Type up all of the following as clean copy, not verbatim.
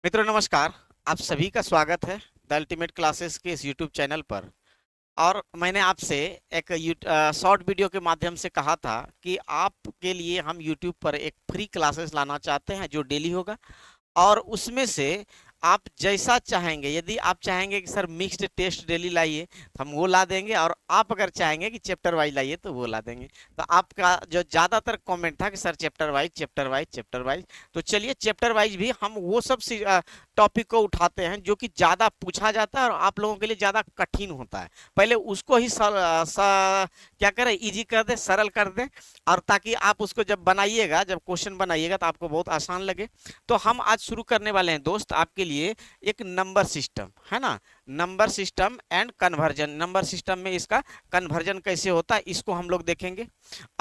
मित्रों नमस्कार। आप सभी का स्वागत है द अल्टीमेट क्लासेस के इस यूट्यूब चैनल पर। और मैंने आपसे एक शॉर्ट वीडियो के माध्यम से कहा था कि आपके लिए हम यूट्यूब पर एक फ्री क्लासेस लाना चाहते हैं जो डेली होगा। और उसमें से आप जैसा चाहेंगे, यदि आप चाहेंगे कि सर मिक्स्ड टेस्ट डेली लाइए तो हम वो ला देंगे, और आप अगर चाहेंगे कि चैप्टर वाइज लाइए तो वो ला देंगे। तो आपका जो ज़्यादातर कमेंट था कि sir chapter wise chapter wise chapter wise, तो चलिए चैप्टर वाइज भी हम वो सब टॉपिक को उठाते हैं जो कि ज़्यादा पूछा जाता है और आप लोगों के लिए ज़्यादा कठिन होता है। पहले उसको ही क्या करें, इजी कर दें, सरल कर दें, और ताकि आप उसको जब बनाइएगा, जब क्वेश्चन बनाइएगा तो आपको बहुत आसान लगे। तो हम आज शुरू करने वाले हैं दोस्त आपके लिए एक नंबर सिस्टम, है ना। Number system and conversion, number system में इसका कन्वर्जन कैसे होता है इसको हम लोग देखेंगे।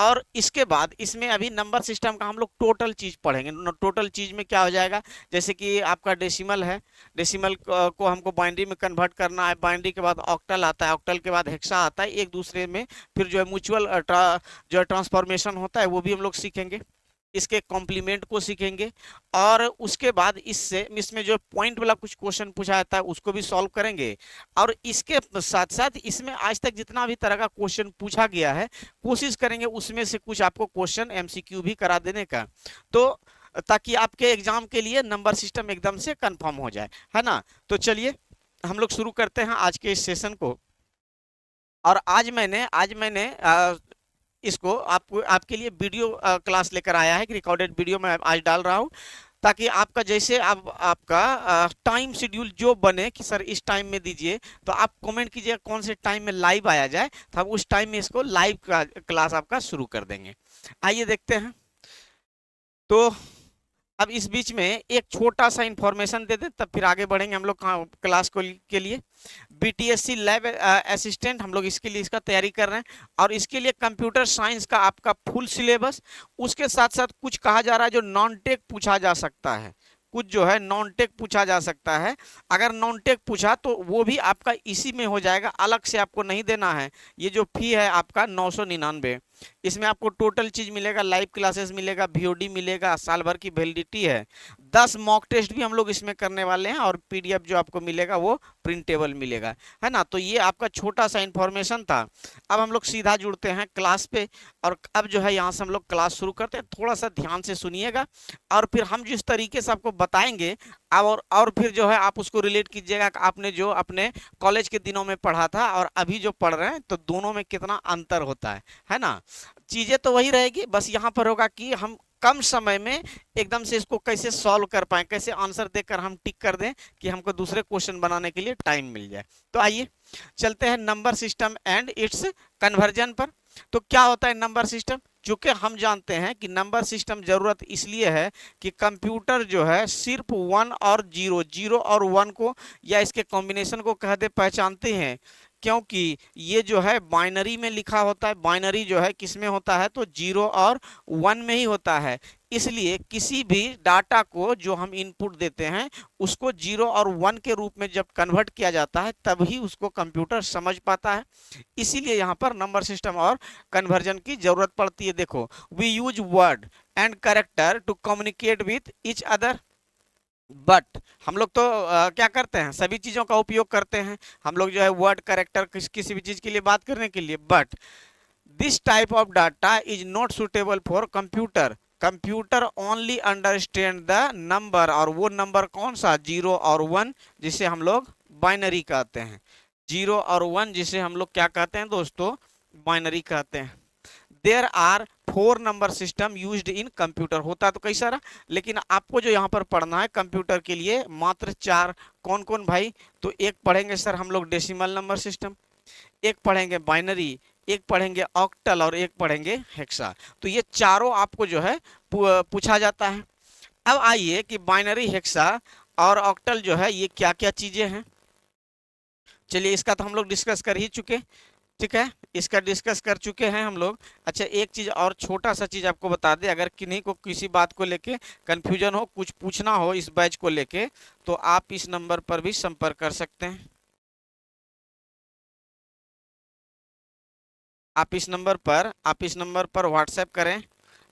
और इसके बाद इसमें अभी नंबर सिस्टम का हम लोग टोटल चीज पढ़ेंगे। टोटल चीज में क्या हो जाएगा, जैसे कि आपका डेसिमल है, डेसिमल को हमको बाइनरी में कन्वर्ट करना है। बाइनरी के बाद ऑक्टल आता है, ऑक्टल के बाद हेक्सा आता है, एक दूसरे में फिर जो है म्यूचुअल जो है ट्रांसफॉर्मेशन होता है वो भी हम लोग सीखेंगे। इसके कॉम्प्लीमेंट को सीखेंगे। और उसके बाद इससे इसमें जो पॉइंट वाला कुछ क्वेश्चन पूछा जाता है उसको भी सॉल्व करेंगे। और इसके साथ साथ इसमें आज तक जितना भी तरह का क्वेश्चन पूछा गया है कोशिश करेंगे उसमें से कुछ आपको क्वेश्चन एमसीक्यू भी करा देने का, तो ताकि आपके एग्जाम के लिए नंबर सिस्टम एकदम से कंफर्म हो जाए, है ना। तो चलिए हम लोग शुरू करते हैं आज के इस सेशन को। और आज मैंने इसको आपको आपके लिए वीडियो क्लास लेकर आया है कि रिकॉर्डेड वीडियो मैं आज डाल रहा हूँ, ताकि आपका जैसे आप आपका टाइम शेड्यूल जो बने कि सर इस टाइम में दीजिए, तो आप कमेंट कीजिए कौन से टाइम में लाइव आया जाए, तो हम उस टाइम में इसको लाइव क्लास आपका शुरू कर देंगे। आइए देखते हैं। तो अब इस बीच में एक छोटा सा इंफॉर्मेशन दे दे, तब फिर आगे बढ़ेंगे हम लोग क्लास को के लिए। बीटीएससी लैब असिस्टेंट हम लोग इसके लिए इसका तैयारी कर रहे हैं। और इसके लिए कंप्यूटर साइंस का आपका फुल सिलेबस, उसके साथ साथ कुछ कहा जा रहा है जो नॉन टेक पूछा जा सकता है, कुछ जो है नॉन टेक पूछा जा सकता है। अगर नॉन टेक पूछा तो वो भी आपका इसी में हो जाएगा, अलग से आपको नहीं देना है। ये जो फी है आपका 999, इसमें आपको टोटल चीज मिलेगा, लाइव क्लासेस मिलेगा, वीओडी मिलेगा, साल भर की वैलिडिटी है, 10 मॉक टेस्ट भी हम लोग इसमें करने वाले हैं, और पीडीएफ जो आपको मिलेगा वो प्रिंटेबल मिलेगा, है ना। तो ये आपका छोटा सा इंफॉर्मेशन था। अब हम लोग सीधा जुड़ते हैं क्लास पे। और अब जो है यहाँ से हम लोग क्लास शुरू करते हैं, थोड़ा सा ध्यान से सुनिएगा। और फिर हम जिस तरीके से आपको बताएंगे, और फिर जो है आप उसको रिलेट कीजिएगा कि आपने जो अपने कॉलेज के दिनों में पढ़ा था और अभी जो पढ़ रहे हैं तो दोनों में कितना अंतर होता है ना। चीजें तो वही रहेगी, बस यहाँ पर होगा कि हम कम समय में एकदम से इसको कैसे सॉल्व कर पाए, कैसे आंसर देकर हम टिक कर दें कि हमको दूसरे क्वेश्चन बनाने के लिए टाइम मिल जाए। तो आइए चलते हैं number system and it's conversion पर। तो क्या होता है नंबर सिस्टम, चूंकि हम जानते हैं कि नंबर सिस्टम जरूरत इसलिए है कि कंप्यूटर जो है सिर्फ वन और जीरो, जीरो और वन को या इसके कॉम्बिनेशन को कहते पहचानते हैं, क्योंकि ये जो है बाइनरी में लिखा होता है। बाइनरी जो है किस में होता है, तो जीरो और वन में ही होता है। इसलिए किसी भी डाटा को जो हम इनपुट देते हैं उसको जीरो और वन के रूप में जब कन्वर्ट किया जाता है तभी उसको कंप्यूटर समझ पाता है। इसीलिए यहाँ पर नंबर सिस्टम और कन्वर्जन की जरूरत पड़ती है। देखो, we use word and character to communicate with each other, but हम लोग तो क्या करते हैं, सभी चीजों का उपयोग करते हैं। हम लोग जो है वर्ड कैरेक्टर किसी भी चीज के लिए बात करने के लिए, but this type of data is not suitable for computer. Computer only understand the number, और वो नंबर कौन सा, जीरो और वन, जिसे हम लोग बाइनरी कहते हैं। जीरो और वन जिसे हम लोग क्या कहते हैं दोस्तों, बाइनरी कहते हैं। There are 4 number system used in computer, होता तो कई सारा, लेकिन आपको जो यहाँ पर पढ़ना है कंप्यूटर के लिए मात्र 4। कौन कौन भाई, तो एक पढ़ेंगे सर हम लोग डेसिमल नंबर सिस्टम, एक पढ़ेंगे बाइनरी, एक पढ़ेंगे ऑक्टल, और एक पढ़ेंगे हेक्सा। तो ये चारों आपको जो है पूछा जाता है। अब आइए कि बाइनरी, हेक्सा और ऑक्टल जो है ये क्या क्या चीजें हैं। चलिए इसका तो हम लोग डिस्कस कर ही चुके, ठीक है, इसका डिस्कस कर चुके हैं हम लोग। अच्छा, एक चीज और छोटा सा चीज आपको बता दें, अगर किन्हीं को किसी बात को लेके कंफ्यूजन हो, कुछ पूछना हो इस बैच को लेके, तो आप इस नंबर पर भी संपर्क कर सकते हैं। आप इस नंबर पर व्हाट्सएप करें,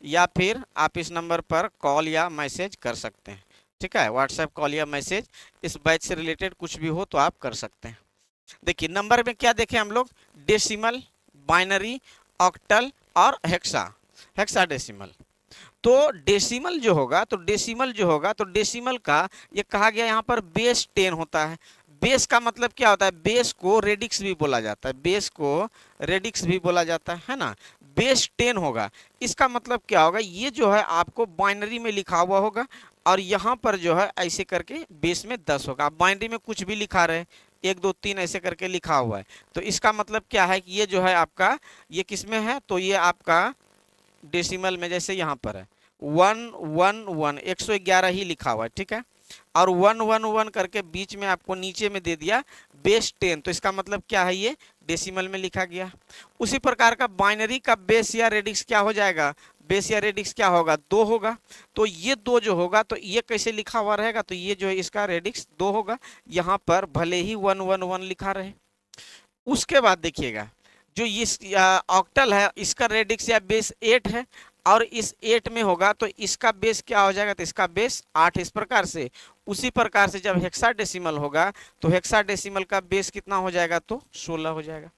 या फिर आप इस नंबर पर कॉल या मैसेज कर सकते हैं। ठीक है, व्हाट्सएप कॉल या मैसेज, इस बैच से रिलेटेड कुछ भी हो तो आप कर सकते हैं। देखिए नंबर में क्या देखें हम लोग, डेसिमल, बाइनरी, ऑक्टल और हेक्सा, हेक्साडेसिमल। तो डेसिमल जो होगा, तो डेसिमल का ये कहा गया यहाँ पर बेस 10 होता है। बेस का मतलब क्या होता है, बेस को रेडिक्स भी बोला जाता है, बेस को रेडिक्स भी बोला जाता है ना। बेस 10 होगा, इसका मतलब क्या होगा, ये जो है आपको बाइनरी में लिखा हुआ होगा और यहाँ पर जो है ऐसे करके बेस में 10 होगा। आप बाइनरी में कुछ भी लिखा रहे, 1 2 3 ऐसे करके लिखा हुआ है, तो इसका मतलब क्या है कि ये जो है आपका, ये किस में है, तो ये आपका डेसिमल में, जैसे यहाँ पर है 111, 111 ही लिखा हुआ है, ठीक है। और 111 करके बीच में आपको नीचे में दे दिया बेस 10, तो इसका मतलब क्या है, ये डेसिमल में लिखा गया। उसी प्रकार का बाइनरी का बेस या रेडिक्स क्या हो जाएगा, बेस या रेडिक्स क्या होगा, 2 होगा। तो ये 2 जो होगा, तो ये कैसे लिखा हुआ रहेगा, तो ये जो है इसका रेडिक्स 2 होगा, यहाँ पर भले ही 111 लिखा रहे। उसके बाद देखिएगा, जो इस ऑक्टल है, इसका रेडिक्स या बेस 8 है, और इस 8 में होगा तो इसका बेस क्या हो जाएगा, तो इसका बेस 8, इस प्रकार से। उसी प्रकार से जब हेक्साडेसिमल होगा, तो हेक्साडेसिमल का बेस कितना हो जाएगा, तो 16 हो जाएगा।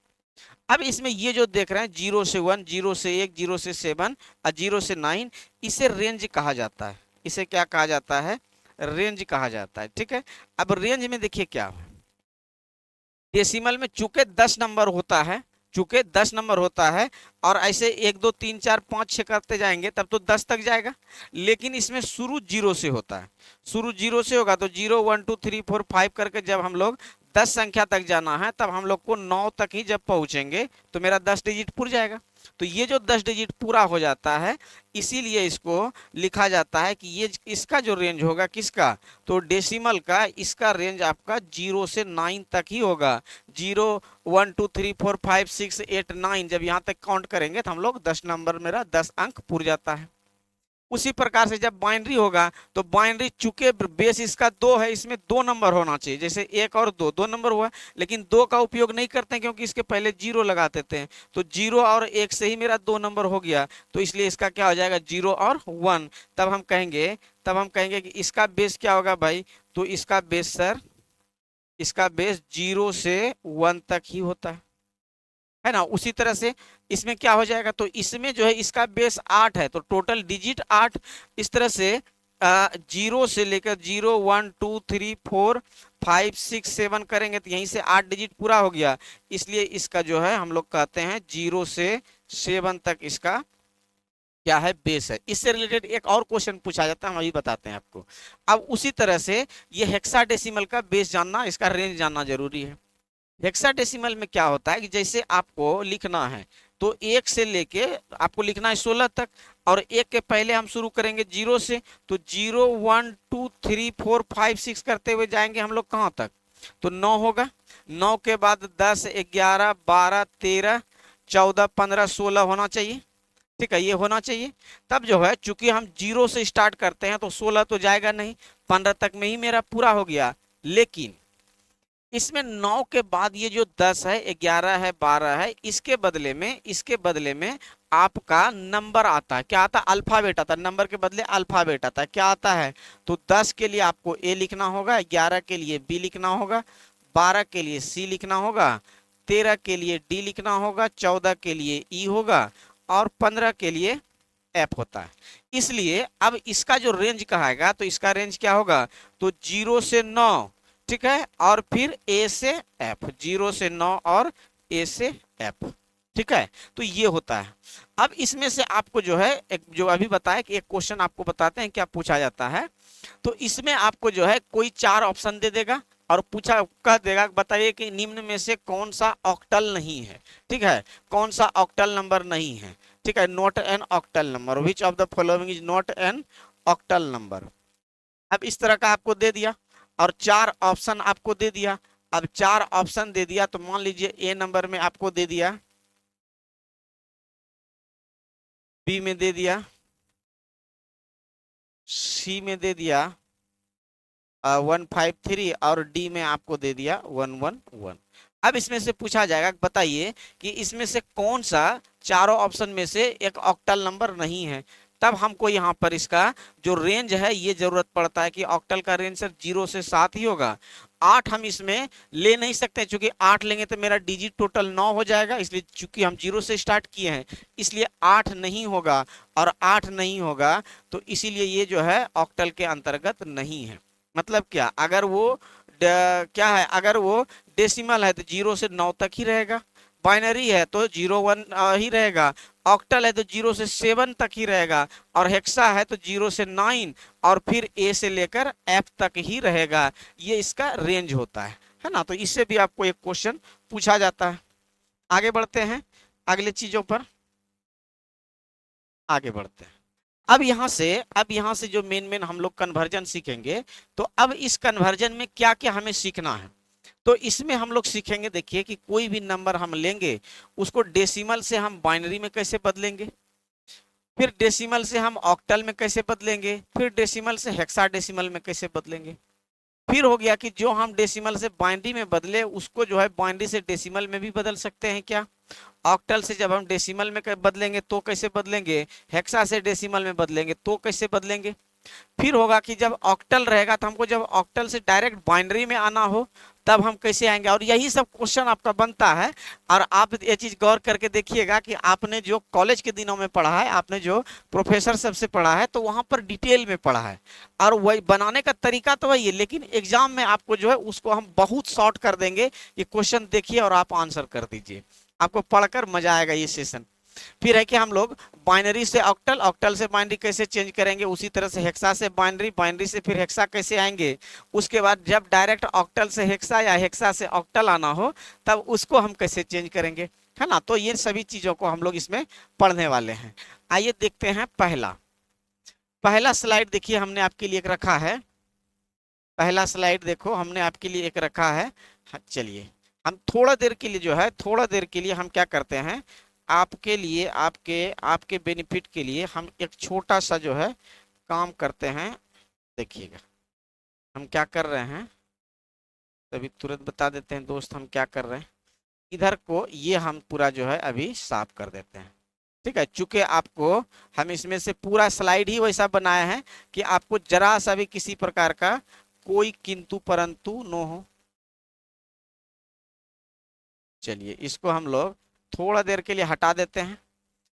अब इसमें ये जो देख रहे हैं 0 से 1, 0 से 1, 0 से 7 और 0 से 9, इसे रेंज कहा जाता है। इसे क्या कहा जाता है, रेंज कहा जाता है, ठीक है। अब रेंज में देखिए क्या है, डेसिमल में चूंकि 10 नंबर होता है, चूंकि 10 नंबर होता है, और ऐसे 1 2 3 4 5 6 करते जाएंगे तब तो 10 तक जाएगा। लेकिन इसमें शुरू 0 से होता है, शुरू 0 से होगा, तो 0 1 2 3 4 5 करके जब हम लोग 10 संख्या तक जाना है, तब हम लोग को 9 तक ही जब पहुंचेंगे तो मेरा 10 डिजिट पूरा जाएगा। तो ये जो 10 डिजिट पूरा हो जाता है, इसीलिए इसको लिखा जाता है कि ये इसका जो रेंज होगा किसका, तो डेसिमल का, इसका रेंज आपका 0 से 9 तक ही होगा। 0 1 2 3 4 5 6 8 9 जब यहाँ तक काउंट करेंगे तो हम लोग 10 नंबर, मेरा 10 अंक पूरा जाता है। उसी प्रकार से जब बाइनरी होगा, तो बाइनरी चूंकि बेस इसका 2 है, इसमें 2 नंबर होना चाहिए, जैसे 1 और 2, 2 नंबर हुआ, लेकिन 2 का उपयोग नहीं करते हैं क्योंकि इसके पहले 0 लगा देते हैं। तो 0 और 1 से ही मेरा 2 नंबर हो गया, तो इसलिए इसका क्या हो जाएगा, 0 और 1। तब हम कहेंगे कि इसका बेस क्या होगा भाई, तो इसका बेस सर, इसका बेस 0 से 1 तक ही होता है ना। उसी तरह से इसमें क्या हो जाएगा, तो इसमें जो है इसका बेस 8 है, तो टोटल डिजिट 8। इस तरह से 0 से लेकर 0 1 2 3 4 5 6 7 करेंगे तो यहीं से 8 डिजिट पूरा हो गया। इसलिए इसका जो है हम लोग कहते हैं 0 से 7 तक इसका क्या है, बेस है। इससे रिलेटेड एक और क्वेश्चन पूछा जाता है, हम अभी बताते हैं आपको। अब उसी तरह से ये हेक्साडेसिमल का बेस जानना, इसका रेंज जानना जरूरी है। हेक्साडेसिमल में क्या होता है कि जैसे आपको लिखना है, तो 1 से लेके आपको लिखना है 16 तक, और 1 के पहले हम शुरू करेंगे 0 से, तो 0 1 2 3 4 5 6 करते हुए जाएंगे हम लोग कहाँ तक, तो 9 होगा। 9 के बाद 10 11 12 13 14 15 16 होना चाहिए, ठीक है, ये होना चाहिए। तब जो है चूंकि हम 0 से स्टार्ट करते हैं, तो 16 तो जाएगा नहीं, 15 तक में ही मेरा पूरा हो गया। लेकिन इसमें 9 के बाद ये जो 10 है, 11 है, 12 है, इसके बदले में आपका नंबर आता है, क्या आता है, अल्फाबेट आता है। नंबर के बदले अल्फाबेट आता है, क्या आता है, तो 10 के लिए आपको ए लिखना होगा, 11 के लिए बी लिखना होगा, 12 के लिए सी लिखना होगा, 13 के लिए डी लिखना होगा, 14 के लिए ई होगा, और 15 के लिए एफ होता है। इसलिए अब इसका जो रेंज कहाएगा, तो इसका रेंज क्या होगा, तो 0 से 9, ठीक है, और फिर ए से एफ, 0 से 9 और ए से एफ, ठीक है। तो ये होता है। अब इसमें से आपको जो है एक, जो अभी बताया कि एक क्वेश्चन आपको बताते हैं क्या पूछा जाता है। तो इसमें आपको जो है कोई 4 ऑप्शन दे देगा और पूछा कह देगा, बताइए कि निम्न में से कौन सा ऑक्टल नहीं है, ठीक है, कौन सा ऑक्टल नंबर नहीं है, ठीक है, not an octal number, which of the following is not an octal number. अब इस तरह का आपको दे दिया और 4 ऑप्शन आपको दे दिया। अब 4 ऑप्शन दे दिया, तो मान लीजिए ए नंबर में आपको दे दिया, बी में दे दिया, सी में दे दिया 153, और डी में आपको दे दिया 111। अब इसमें से पूछा जाएगा, बताइए कि इसमें से कौन सा चारों ऑप्शन में से एक ऑक्टल नंबर नहीं है। तब हमको यहाँ पर इसका जो रेंज है ये जरूरत पड़ता है कि ऑक्टल का रेंज सर 0 से 7 ही होगा। 8 हम इसमें ले नहीं सकते, क्योंकि 8 लेंगे तो मेरा डिजिट टोटल 9 हो जाएगा, इसलिए चूंकि हम 0 से स्टार्ट किए हैं इसलिए 8 नहीं होगा, और 8 नहीं होगा तो इसीलिए ये जो है ऑक्टल के अंतर्गत नहीं है। मतलब क्या, अगर वो क्या है, अगर वो डेसिमल है तो 0 से 9 तक ही रहेगा, बाइनरी है तो 0 1 ही रहेगा, ऑक्टल है तो 0 से 7 तक ही रहेगा, और हेक्सा है तो 0 से 9 और फिर ए से लेकर एफ तक ही रहेगा। ये इसका रेंज होता है ना। तो इससे भी आपको एक क्वेश्चन पूछा जाता है। आगे बढ़ते हैं अगले चीजों पर, आगे बढ़ते हैं। अब यहाँ से जो मेन हम लोग कन्वर्जन सीखेंगे, तो अब इस कन्वर्जन में क्या क्या हमें सीखना है, तो इसमें हम लोग सीखेंगे, देखिए कि कोई भी नंबर हम लेंगे उसको डेसिमल से हम बाइनरी में कैसे बदलेंगे, फिर डेसिमल से हम ऑक्टल में कैसे बदलेंगे, फिर डेसिमल से हेक्साडेसिमल में कैसे बदलेंगे। फिर हो गया कि जो हम डेसिमल से बाइनरी में बदले उसको जो है बाइनरी से डेसिमल में भी बदल सकते हैं क्या। ऑक्टल से जब हम डेसिमल में बदलेंगे तो कैसे बदलेंगे, हेक्सा से डेसिमल में बदलेंगे तो कैसे बदलेंगे। फिर होगा कि जब ऑक्टल रहेगा तो हमको जब ऑक्टल से डायरेक्ट बाइनरी में आना हो तब हम कैसे आएंगे। और यही सब क्वेश्चन आपका बनता है। और आप ये चीज गौर करके देखिएगा कि आपने जो कॉलेज के दिनों में पढ़ा है, आपने जो प्रोफेसर सबसे पढ़ा है, तो वहां पर डिटेल में पढ़ा है, और वही बनाने का तरीका तो वही है, लेकिन एग्जाम में आपको जो है उसको हम बहुत शॉर्ट कर देंगे। ये क्वेश्चन देखिए और आप आंसर कर दीजिए, आपको पढ़कर मजा आएगा ये सेशन। फिर है कि हम लोग बाइनरी से ऑक्टल, ऑक्टल से बाइनरी कैसे चेंज करेंगे, उसी तरह से हेक्सा से बाइनरी, बाइनरी से फिर हेक्सा कैसे आएंगे। उसके बाद जब डायरेक्ट ऑक्टल से हेक्सा या हेक्सा से ऑक्टल आना हो तब उसको हम कैसे चेंज करेंगे, है ना। तो ये सभी चीजों को हम लोग इसमें पढ़ने वाले हैं। आइए देखते हैं पहला पहला स्लाइड। देखिए हमने आपके लिए एक रखा है, पहला स्लाइड देखो हमने आपके लिए एक रखा है। हाँ, चलिए हम थोड़ा देर के लिए जो है, थोड़ा देर के लिए हम क्या करते हैं, आपके लिए, आपके आपके बेनिफिट के लिए हम एक छोटा सा जो है काम करते हैं। देखिएगा हम क्या कर रहे हैं, तभी तुरंत बता देते हैं दोस्त हम क्या कर रहे हैं। इधर को ये हम पूरा जो है अभी साफ कर देते हैं, ठीक है। चूंकि आपको हम इसमें से पूरा स्लाइड ही वैसा बनाया है कि आपको जरा सा भी किसी प्रकार का कोई किंतु परंतु न हो। चलिए इसको हम लोग थोड़ा देर के लिए हटा देते हैं।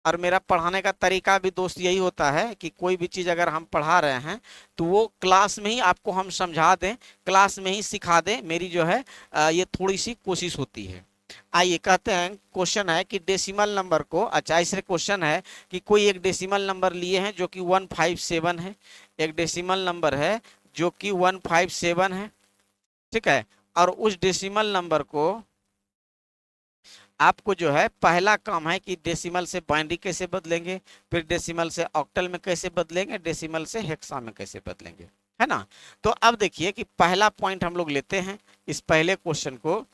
और मेरा पढ़ाने का तरीका भी दोस्त यही होता है कि कोई भी चीज़ अगर हम पढ़ा रहे हैं तो वो क्लास में ही आपको हम समझा दें, क्लास में ही सिखा दें, मेरी जो है ये थोड़ी सी कोशिश होती है। आइए कहते हैं, क्वेश्चन है कि डेसिमल नंबर को, अच्छा ऐसे क्वेश्चन है कि कोई एक डेसिमल नंबर लिए हैं जो कि 157 है, एक डेसिमल नंबर है जो कि 157 है, ठीक है। और उस डेसिमल नंबर को आपको जो है पहला काम है कि डेसिमल से बाइनरी कैसे बदलेंगे, फिर डेसिमल से ऑक्टल में कैसे बदलेंगे, डेसिमल से हेक्सा में कैसे बदलेंगे, है ना। तो अब देखिए कि पहला पॉइंट हम लोग लेते हैं इस पहले क्वेश्चन को।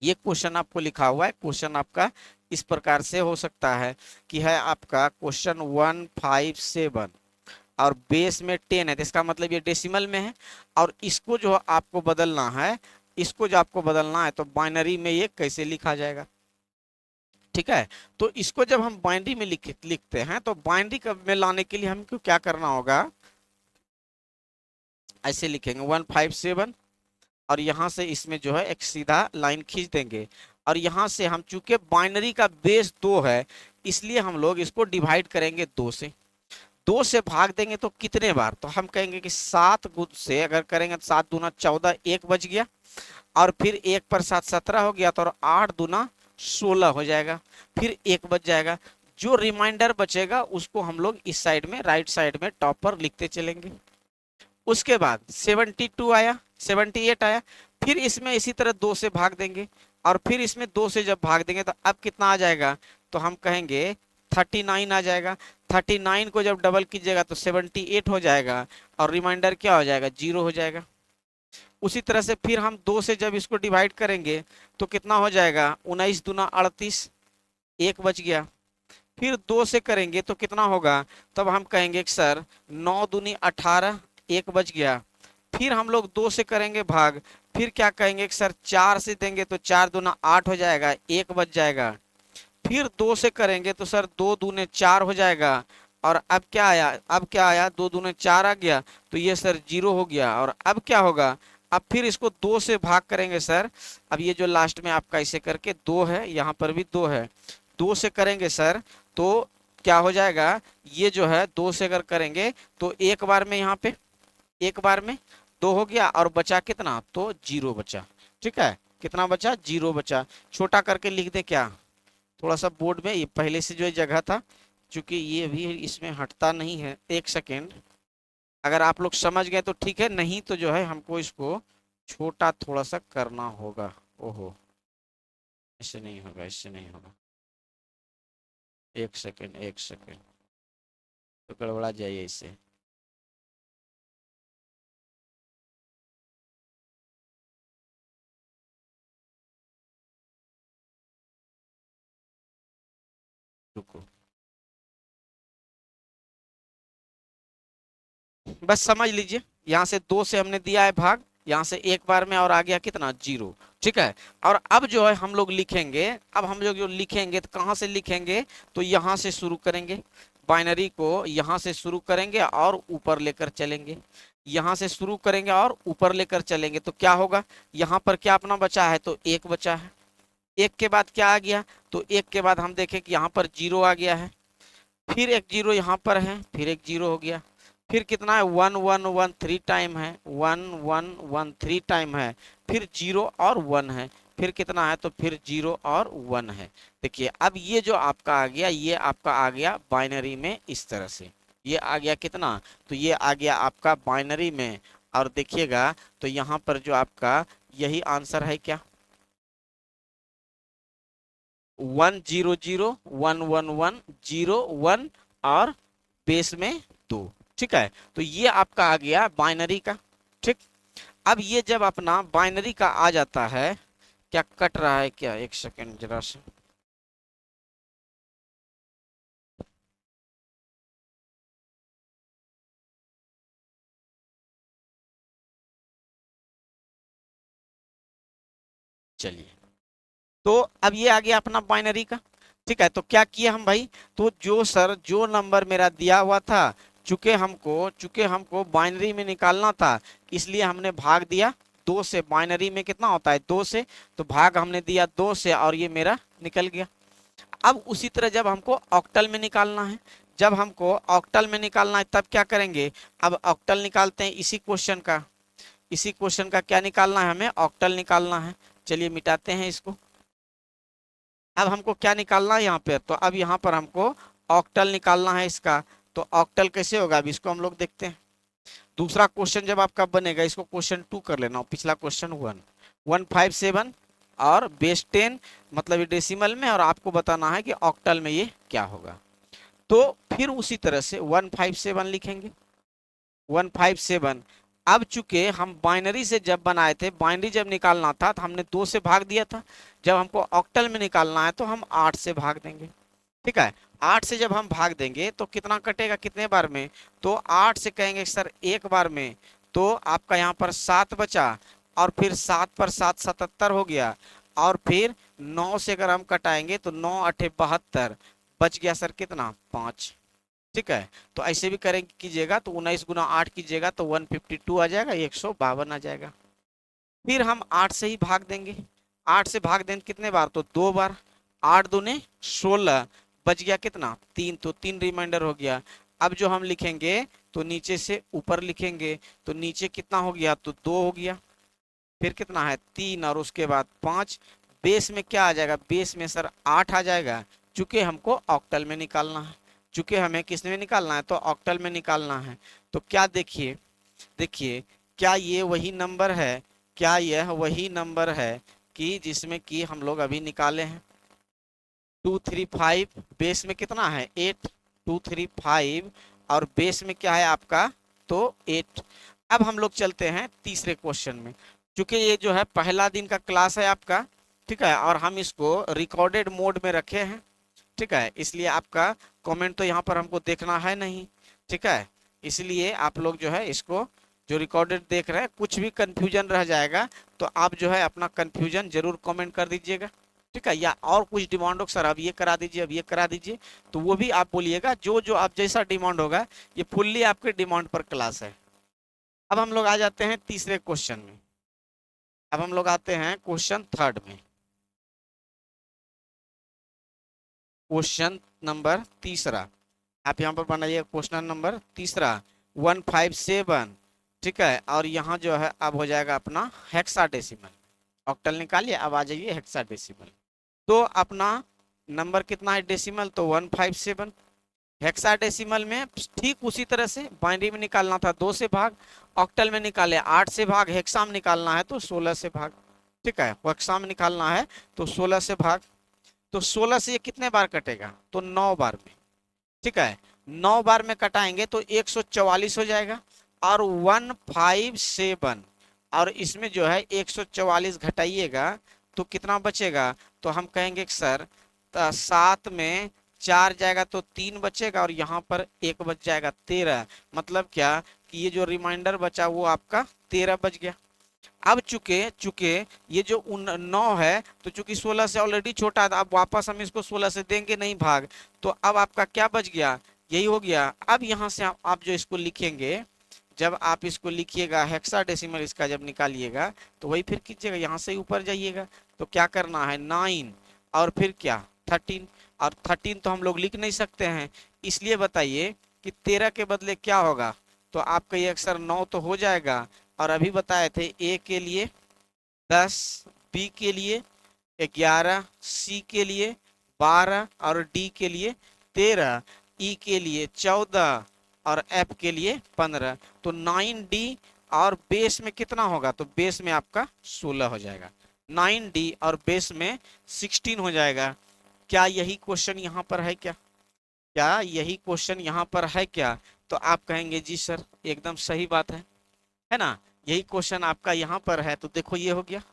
ये क्वेश्चन आपको लिखा हुआ है, क्वेश्चन आपका इस प्रकार से हो सकता है कि है आपका क्वेश्चन 157 और बेस में 10 है, तो इसका मतलब ये डेसिमल में है। और इसको जो आपको बदलना है, इसको जो आपको बदलना है तो बाइनरी में ये कैसे लिखा जाएगा, ठीक है। तो इसको जब हम बाइनरी में लिखते हैं तो बाइनरी में लाने के लिए हमको क्या करना होगा, ऐसे लिखेंगे 157 और यहाँ से इसमें जो है एक सीधा लाइन खींच देंगे। और यहाँ से हम चूंकि बाइनरी का बेस 2 है इसलिए हम लोग इसको डिवाइड करेंगे 2 से, 2 से भाग देंगे तो कितने बार, तो हम कहेंगे कि 7 से अगर करेंगे तो 7 दूना 14, 1 बच गया, और फिर 1 पर 7 17 हो गया, तो 8 दूना 16 हो जाएगा, फिर 1 बच जाएगा। जो रिमाइंडर बचेगा उसको हम लोग इस साइड में, राइट साइड में टॉप पर लिखते चलेंगे। उसके बाद 72 आया, 78 आया, फिर इसमें इसी तरह 2 से भाग देंगे, और फिर इसमें 2 से जब भाग देंगे तो अब कितना आ जाएगा, तो हम कहेंगे 39 आ जाएगा। 39 को जब डबल कीजिएगा तो 78 हो जाएगा, और रिमाइंडर क्या हो जाएगा, 0 हो जाएगा। उसी तरह से फिर हम 2 से जब इसको डिवाइड करेंगे तो कितना हो जाएगा, 19 दूना 38, 1 बच गया। फिर 2 से करेंगे तो कितना होगा, तब हम कहेंगे कि सर 9 दूनी 18, 1 बच गया। फिर हम लोग 2 से करेंगे भाग, फिर क्या कहेंगे कि सर 4 से देंगे तो 4 दूना 8 हो जाएगा, 1 बच जाएगा। फिर 2 से करेंगे तो सर 2 दूने 4 हो जाएगा, और अब क्या आया, अब क्या आया, 2 दूने 4 आ गया, तो ये सर 0 हो गया। और अब क्या होगा, अब फिर इसको 2 से भाग करेंगे सर। अब ये जो लास्ट में आपका ऐसे करके 2 है, यहाँ पर भी 2 है, 2 से करेंगे सर तो क्या हो जाएगा, ये जो है 2 से अगर करेंगे तो एक बार में यहाँ पे, एक बार में 2 हो गया, और बचा कितना, तो 0 बचा। ठीक है, कितना बचा, 0 बचा। छोटा करके लिख दे क्या, थोड़ा सा बोर्ड में, ये पहले से जो ये जगह था, क्योंकि ये भी इसमें हटता नहीं है। एक सेकेंड, अगर आप लोग समझ गए तो ठीक है, नहीं तो जो है हमको इसको छोटा थोड़ा सा करना होगा। ओहो, इससे नहीं होगा, इससे नहीं होगा। एक सेकेंड, एक सेकेंड, तो गड़बड़ा जाइए इससे। रुको, बस समझ लीजिए, यहाँ से 2 से हमने दिया है भाग, यहाँ से एक बार में, और आ गया कितना, 0। ठीक है, और अब जो है हम लोग लिखेंगे, अब हम लोग जो लिखेंगे तो कहाँ से लिखेंगे, तो यहाँ से शुरू करेंगे, बाइनरी को यहाँ से शुरू करेंगे और ऊपर लेकर चलेंगे, यहाँ से शुरू करेंगे और ऊपर लेकर चलेंगे, तो क्या होगा, यहाँ पर क्या अपना बचा है, तो 1 बचा है। 1 के बाद क्या आ गया, तो 1 के बाद हम देखें कि यहाँ पर 0 आ गया है, फिर एक 0 यहाँ पर है, फिर एक 0 हो गया, फिर कितना है, 1 1 1 3 टाइम है, 1 1 1 3 टाइम है, फिर 0 और 1 है, फिर कितना है, तो फिर 0 और 1 है। देखिए अब ये जो आपका आ गया, ये आपका आ गया बाइनरी में इस तरह से, ये आ गया कितना, तो ये आ गया आपका बाइनरी में। और देखिएगा तो यहाँ पर जो आपका यही आंसर है क्या, 1 0 0 1 1 1 0 1 और बेस में 2। ठीक है, तो ये आपका आ गया बाइनरी का। ठीक, अब ये जब अपना बाइनरी का आ जाता है, क्या कट रहा है क्या, एक सेकेंड जरा से, चलिए। तो अब ये आ गया अपना बाइनरी का। ठीक है, तो क्या किए हम भाई, तो जो सर जो नंबर मेरा दिया हुआ था, चूंकि हमको बाइनरी में निकालना था, इसलिए हमने भाग दिया 2 से। बाइनरी में कितना होता है, 2 से, तो भाग हमने दिया 2 से, और ये मेरा निकल गया। अब उसी तरह जब हमको ऑक्टल में निकालना है, जब हमको ऑक्टल में निकालना है तब क्या करेंगे, अब ऑक्टल निकालते हैं इसी क्वेश्चन का, इसी क्वेश्चन का क्या निकालना है, हमें ऑक्टल निकालना है। चलिए मिटाते हैं इसको। अब हमको क्या निकालना है यहाँ पे, तो अब यहाँ पर हमको ऑक्टल निकालना है इसका। तो ऑक्टल कैसे होगा, अभी इसको हम लोग देखते हैं। दूसरा क्वेश्चन जब आपका बनेगा, इसको क्वेश्चन 2 कर लेना, पिछला क्वेश्चन 1 157 और बेस 10, मतलब ये डेसिमल में, और आपको बताना है कि ऑक्टल में ये क्या होगा। तो फिर उसी तरह से 157 लिखेंगे, 157। अब चूंकि हम बाइनरी से जब बनाए थे, बाइनरी जब निकालना था तो हमने 2 से भाग दिया था, जब हमको ऑक्टल में निकालना है तो हम 8 से भाग देंगे। ठीक है, 8 से जब हम भाग देंगे तो कितना कटेगा, कितने बार में, तो 8 से कहेंगे सर एक बार में, तो आपका यहाँ पर 7 बचा, और फिर 7 पर 7 77 हो गया, और फिर 9 से अगर हम कटाएंगे तो 9 8 72, बच गया सर कितना, 5। ठीक है, तो ऐसे भी करेंगे, कीजिएगा तो 19 गुना 8 कीजिएगा तो 152 आ जाएगा, 152 आ जाएगा। फिर हम 8 से ही भाग देंगे, 8 से भाग देंगे कितने बार, तो 2 बार, 8 दूने 16, बच गया कितना, 3, तो 3 रिमाइंडर हो गया। अब जो हम लिखेंगे तो नीचे से ऊपर लिखेंगे, तो नीचे कितना हो गया, तो 2 हो गया, फिर कितना है, 3, और उसके बाद 5। बेस में क्या आ जाएगा, बेस में सर 8 आ जाएगा, चूंकि हमको ऑक्टल में निकालना है, चूंकि हमें किस में निकालना है, तो ऑक्टल में निकालना है। तो क्या देखिए, देखिए क्या ये वही नंबर है, क्या यह वही नंबर है कि जिसमें कि हम लोग अभी निकाले हैं, 235, बेस में कितना है, 8, 235, और बेस में क्या है आपका, तो 8। अब हम लोग चलते हैं तीसरे क्वेश्चन में, क्योंकि ये जो है पहला दिन का क्लास है आपका। ठीक है, और हम इसको रिकॉर्डेड मोड में रखे हैं। ठीक है, इसलिए आपका कमेंट तो यहाँ पर हमको देखना है नहीं। ठीक है, इसलिए आप लोग जो है इसको, जो रिकॉर्डेड देख रहे हैं, कुछ भी कंफ्यूजन रह जाएगा तो आप जो है अपना कंफ्यूजन जरूर कमेंट कर दीजिएगा। ठीक है, या और कुछ डिमांड हो सर अब ये करा दीजिए, अब ये करा दीजिए, तो वो भी आप बोलिएगा, जो जो आप जैसा डिमांड होगा। ये फुल्ली आपके डिमांड पर क्लास है। अब हम लोग आ जाते हैं तीसरे क्वेश्चन में। अब हम लोग आते हैं क्वेश्चन थर्ड में। क्वेश्चन नंबर तीसरा, आप यहाँ पर बनाइए क्वेश्चन नंबर तीसरा 157। ठीक है, और यहाँ जो है अब हो जाएगा अपना हेक्साडेसिमल। ऑक्टल निकालिए, अब आ जाइए हेक्साडेसिमल। तो अपना नंबर कितना है डेसिमल, तो 157। हेक्साडेसिमल में ठीक उसी तरह से बाइनरी में निकालना था 2 से भाग, ऑक्टल में निकाले 8 से भाग, हेक्सा में निकालना है तो 16 से भाग। ठीक है, हेक्सा में निकालना है तो 16 से भाग। तो 16 से ये कितने बार कटेगा, तो 9 बार में। ठीक है, 9 बार में कटाएंगे तो 144 हो जाएगा, और 157, और इसमें जो है 144 घटाइएगा तो कितना बचेगा, तो हम कहेंगे कि सर 7 में 4 जाएगा तो 3 बचेगा, और यहाँ पर 1 बच जाएगा 13। मतलब क्या कि ये जो रिमाइंडर बचा वो आपका 13 बच गया। अब चूंकि चूंकि ये जो 9 है, तो चूंकि 16 से ऑलरेडी छोटा है, अब वापस हम इसको 16 से देंगे नहीं भाग, तो अब आपका क्या बच गया, यही हो गया। अब यहाँ से आप जो इसको लिखेंगे, जब आप इसको लिखिएगा हेक्साडेसिमल इसका जब निकालिएगा, तो वही फिर कीजिएगा, यहाँ से ऊपर जाइएगा, तो क्या करना है 9 और फिर क्या 13, और 13 तो हम लोग लिख नहीं सकते हैं, इसलिए बताइए कि 13 के बदले क्या होगा, तो आपका ये अक्सर 9 तो हो जाएगा। और अभी बताए थे ए के लिए 10, बी के लिए 11, सी के लिए 12, और डी के लिए 13, ई के लिए 14, और एफ के लिए 15। तो 9D और बेस में कितना होगा, तो बेस में आपका 16 हो जाएगा। 9D और बेस में 16 हो जाएगा। क्या यही क्वेश्चन यहाँ पर है क्या, क्या यही क्वेश्चन यहाँ पर है क्या, तो आप कहेंगे जी सर एकदम सही बात है ना, यही क्वेश्चन आपका यहाँ पर है। तो देखो ये हो गया।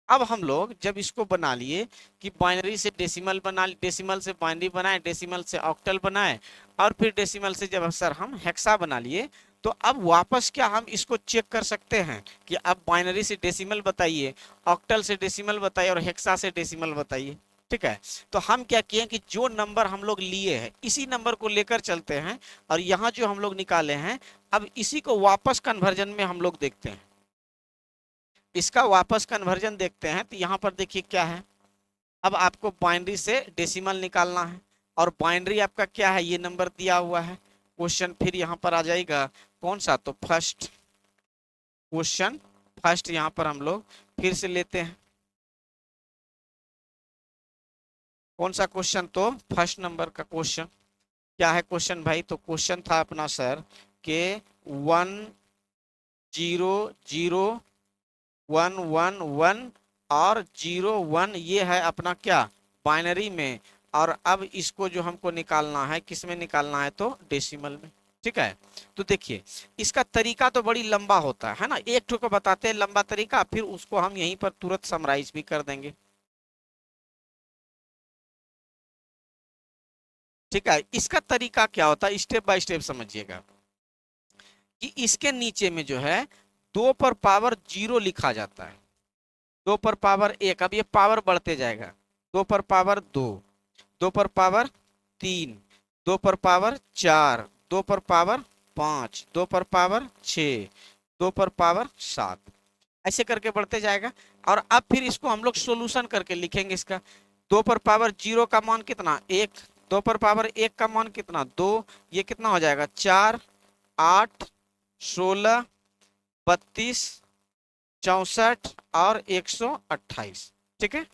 अब हम लोग जब इसको बना लिए कि बाइनरी से डेसिमल बना, डेसिमल से बाइनरी बनाए, डेसिमल से ऑक्टल बनाए, और फिर डेसिमल से जब सर हम हेक्सा बना लिए, तो अब वापस क्या हम इसको चेक कर सकते हैं कि अब बाइनरी से डेसिमल बताइए, ऑक्टल से डेसिमल बताइए, और हेक्सा से डेसिमल बताइए। ठीक है, तो हम क्या किए कि जो नंबर हम लोग लिए हैं इसी नंबर को लेकर चलते हैं, और यहाँ जो हम लोग निकाले हैं अब इसी को वापस कन्वर्जन में हम लोग देखते हैं, इसका वापस कन्वर्जन देखते हैं। तो यहाँ पर देखिए क्या है, अब आपको बाइनरी से डेसिमल निकालना है, और बाइनरी आपका क्या है, ये नंबर दिया हुआ है। क्वेश्चन फिर यहाँ पर आ जाएगा कौन सा, तो फर्स्ट क्वेश्चन, फर्स्ट यहाँ पर हम लोग फिर से लेते हैं। कौन सा क्वेश्चन, तो फर्स्ट नंबर का क्वेश्चन। क्या है क्वेश्चन भाई, तो क्वेश्चन था अपना सर के 10011 और 01, ये है अपना क्या बाइनरी में, और अब इसको जो हमको निकालना है किस में निकालना है, तो डेसिमल में। ठीक है, तो देखिए इसका तरीका तो बड़ी लंबा होता है ना, एक ठो को बताते हैं लंबा तरीका, फिर उसको हम यहीं पर तुरंत समराइज भी कर देंगे। ठीक है, इसका तरीका क्या होता है, स्टेप बाय स्टेप समझिएगा कि इसके नीचे में जो है 2 पर पावर 0 लिखा जाता है, 2 पर पावर 1, अब ये पावर बढ़ते जाएगा, 2 पर पावर 2, 2 पर पावर 3, 2 पर पावर 4, 2 पर पावर 5, 2 पर पावर 6, 2 पर पावर 7, ऐसे करके बढ़ते जाएगा। और अब फिर इसको हम लोग सोल्यूशन करके लिखेंगे इसका। 2 पर पावर 0 का मान कितना 1, 2 पर पावर 1 का मान कितना 2, ये कितना हो जाएगा 4, 8, 16, 32, 64 और 128। ठीक है,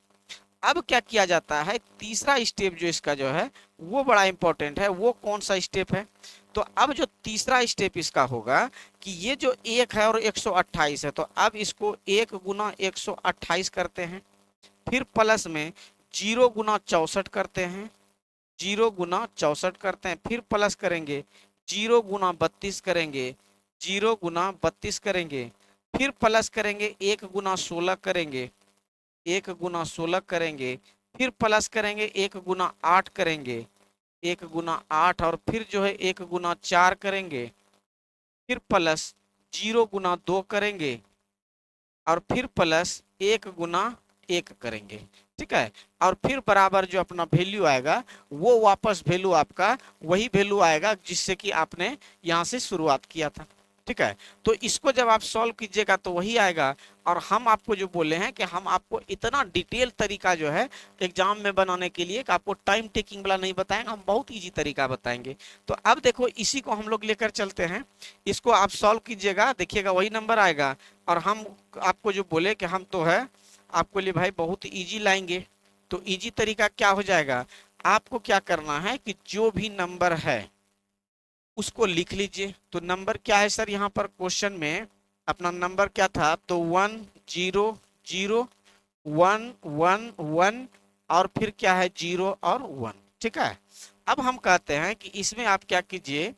अब क्या किया जाता है, तीसरा स्टेप जो इसका जो है वो बड़ा इंपॉर्टेंट है। वो कौन सा स्टेप है, तो अब जो तीसरा स्टेप इसका होगा कि ये जो 1 है और 128 है, तो अब इसको 1 गुना 128 करते हैं, फिर प्लस में 0 गुना 64 करते हैं, 0 गुना 64 करते हैं, फिर प्लस करेंगे 0 गुना 32 करेंगे, 0 गुना 32 करेंगे, फिर प्लस करेंगे 1 गुना 16 करेंगे, 1 गुना 16 करेंगे, फिर प्लस करेंगे 1 गुना 8 करेंगे, 1 गुना 8, और फिर जो है 1 गुना 4 करेंगे, फिर प्लस 0 गुना 2 करेंगे, और फिर प्लस 1 गुना 1 करेंगे, ठीक है। और फिर बराबर जो अपना वैल्यू आएगा वो वापस वैल्यू आपका वही वैल्यू आएगा जिससे कि आपने यहाँ से शुरुआत किया था, ठीक है। तो इसको जब आप सॉल्व कीजिएगा तो वही आएगा। और हम आपको जो बोले हैं कि हम आपको इतना डिटेल तरीका जो है एग्जाम में बनाने के लिए कि आपको टाइम टेकिंग वाला नहीं बताएंगे, हम बहुत इजी तरीका बताएंगे। तो अब देखो इसी को हम लोग लेकर चलते हैं, इसको आप सॉल्व कीजिएगा, देखिएगा वही नंबर आएगा। और हम आपको जो बोले कि हम तो है आपको लिए भाई बहुत इजी लाएंगे। तो इजी तरीका क्या हो जाएगा, आपको क्या करना है कि जो भी नंबर है उसको लिख लीजिए। तो नंबर क्या है सर, यहाँ पर क्वेश्चन में अपना नंबर क्या था, तो 1 0 0 1 1 1 और फिर क्या है 0 और 1, ठीक है। अब हम कहते हैं कि इसमें आप क्या कीजिए,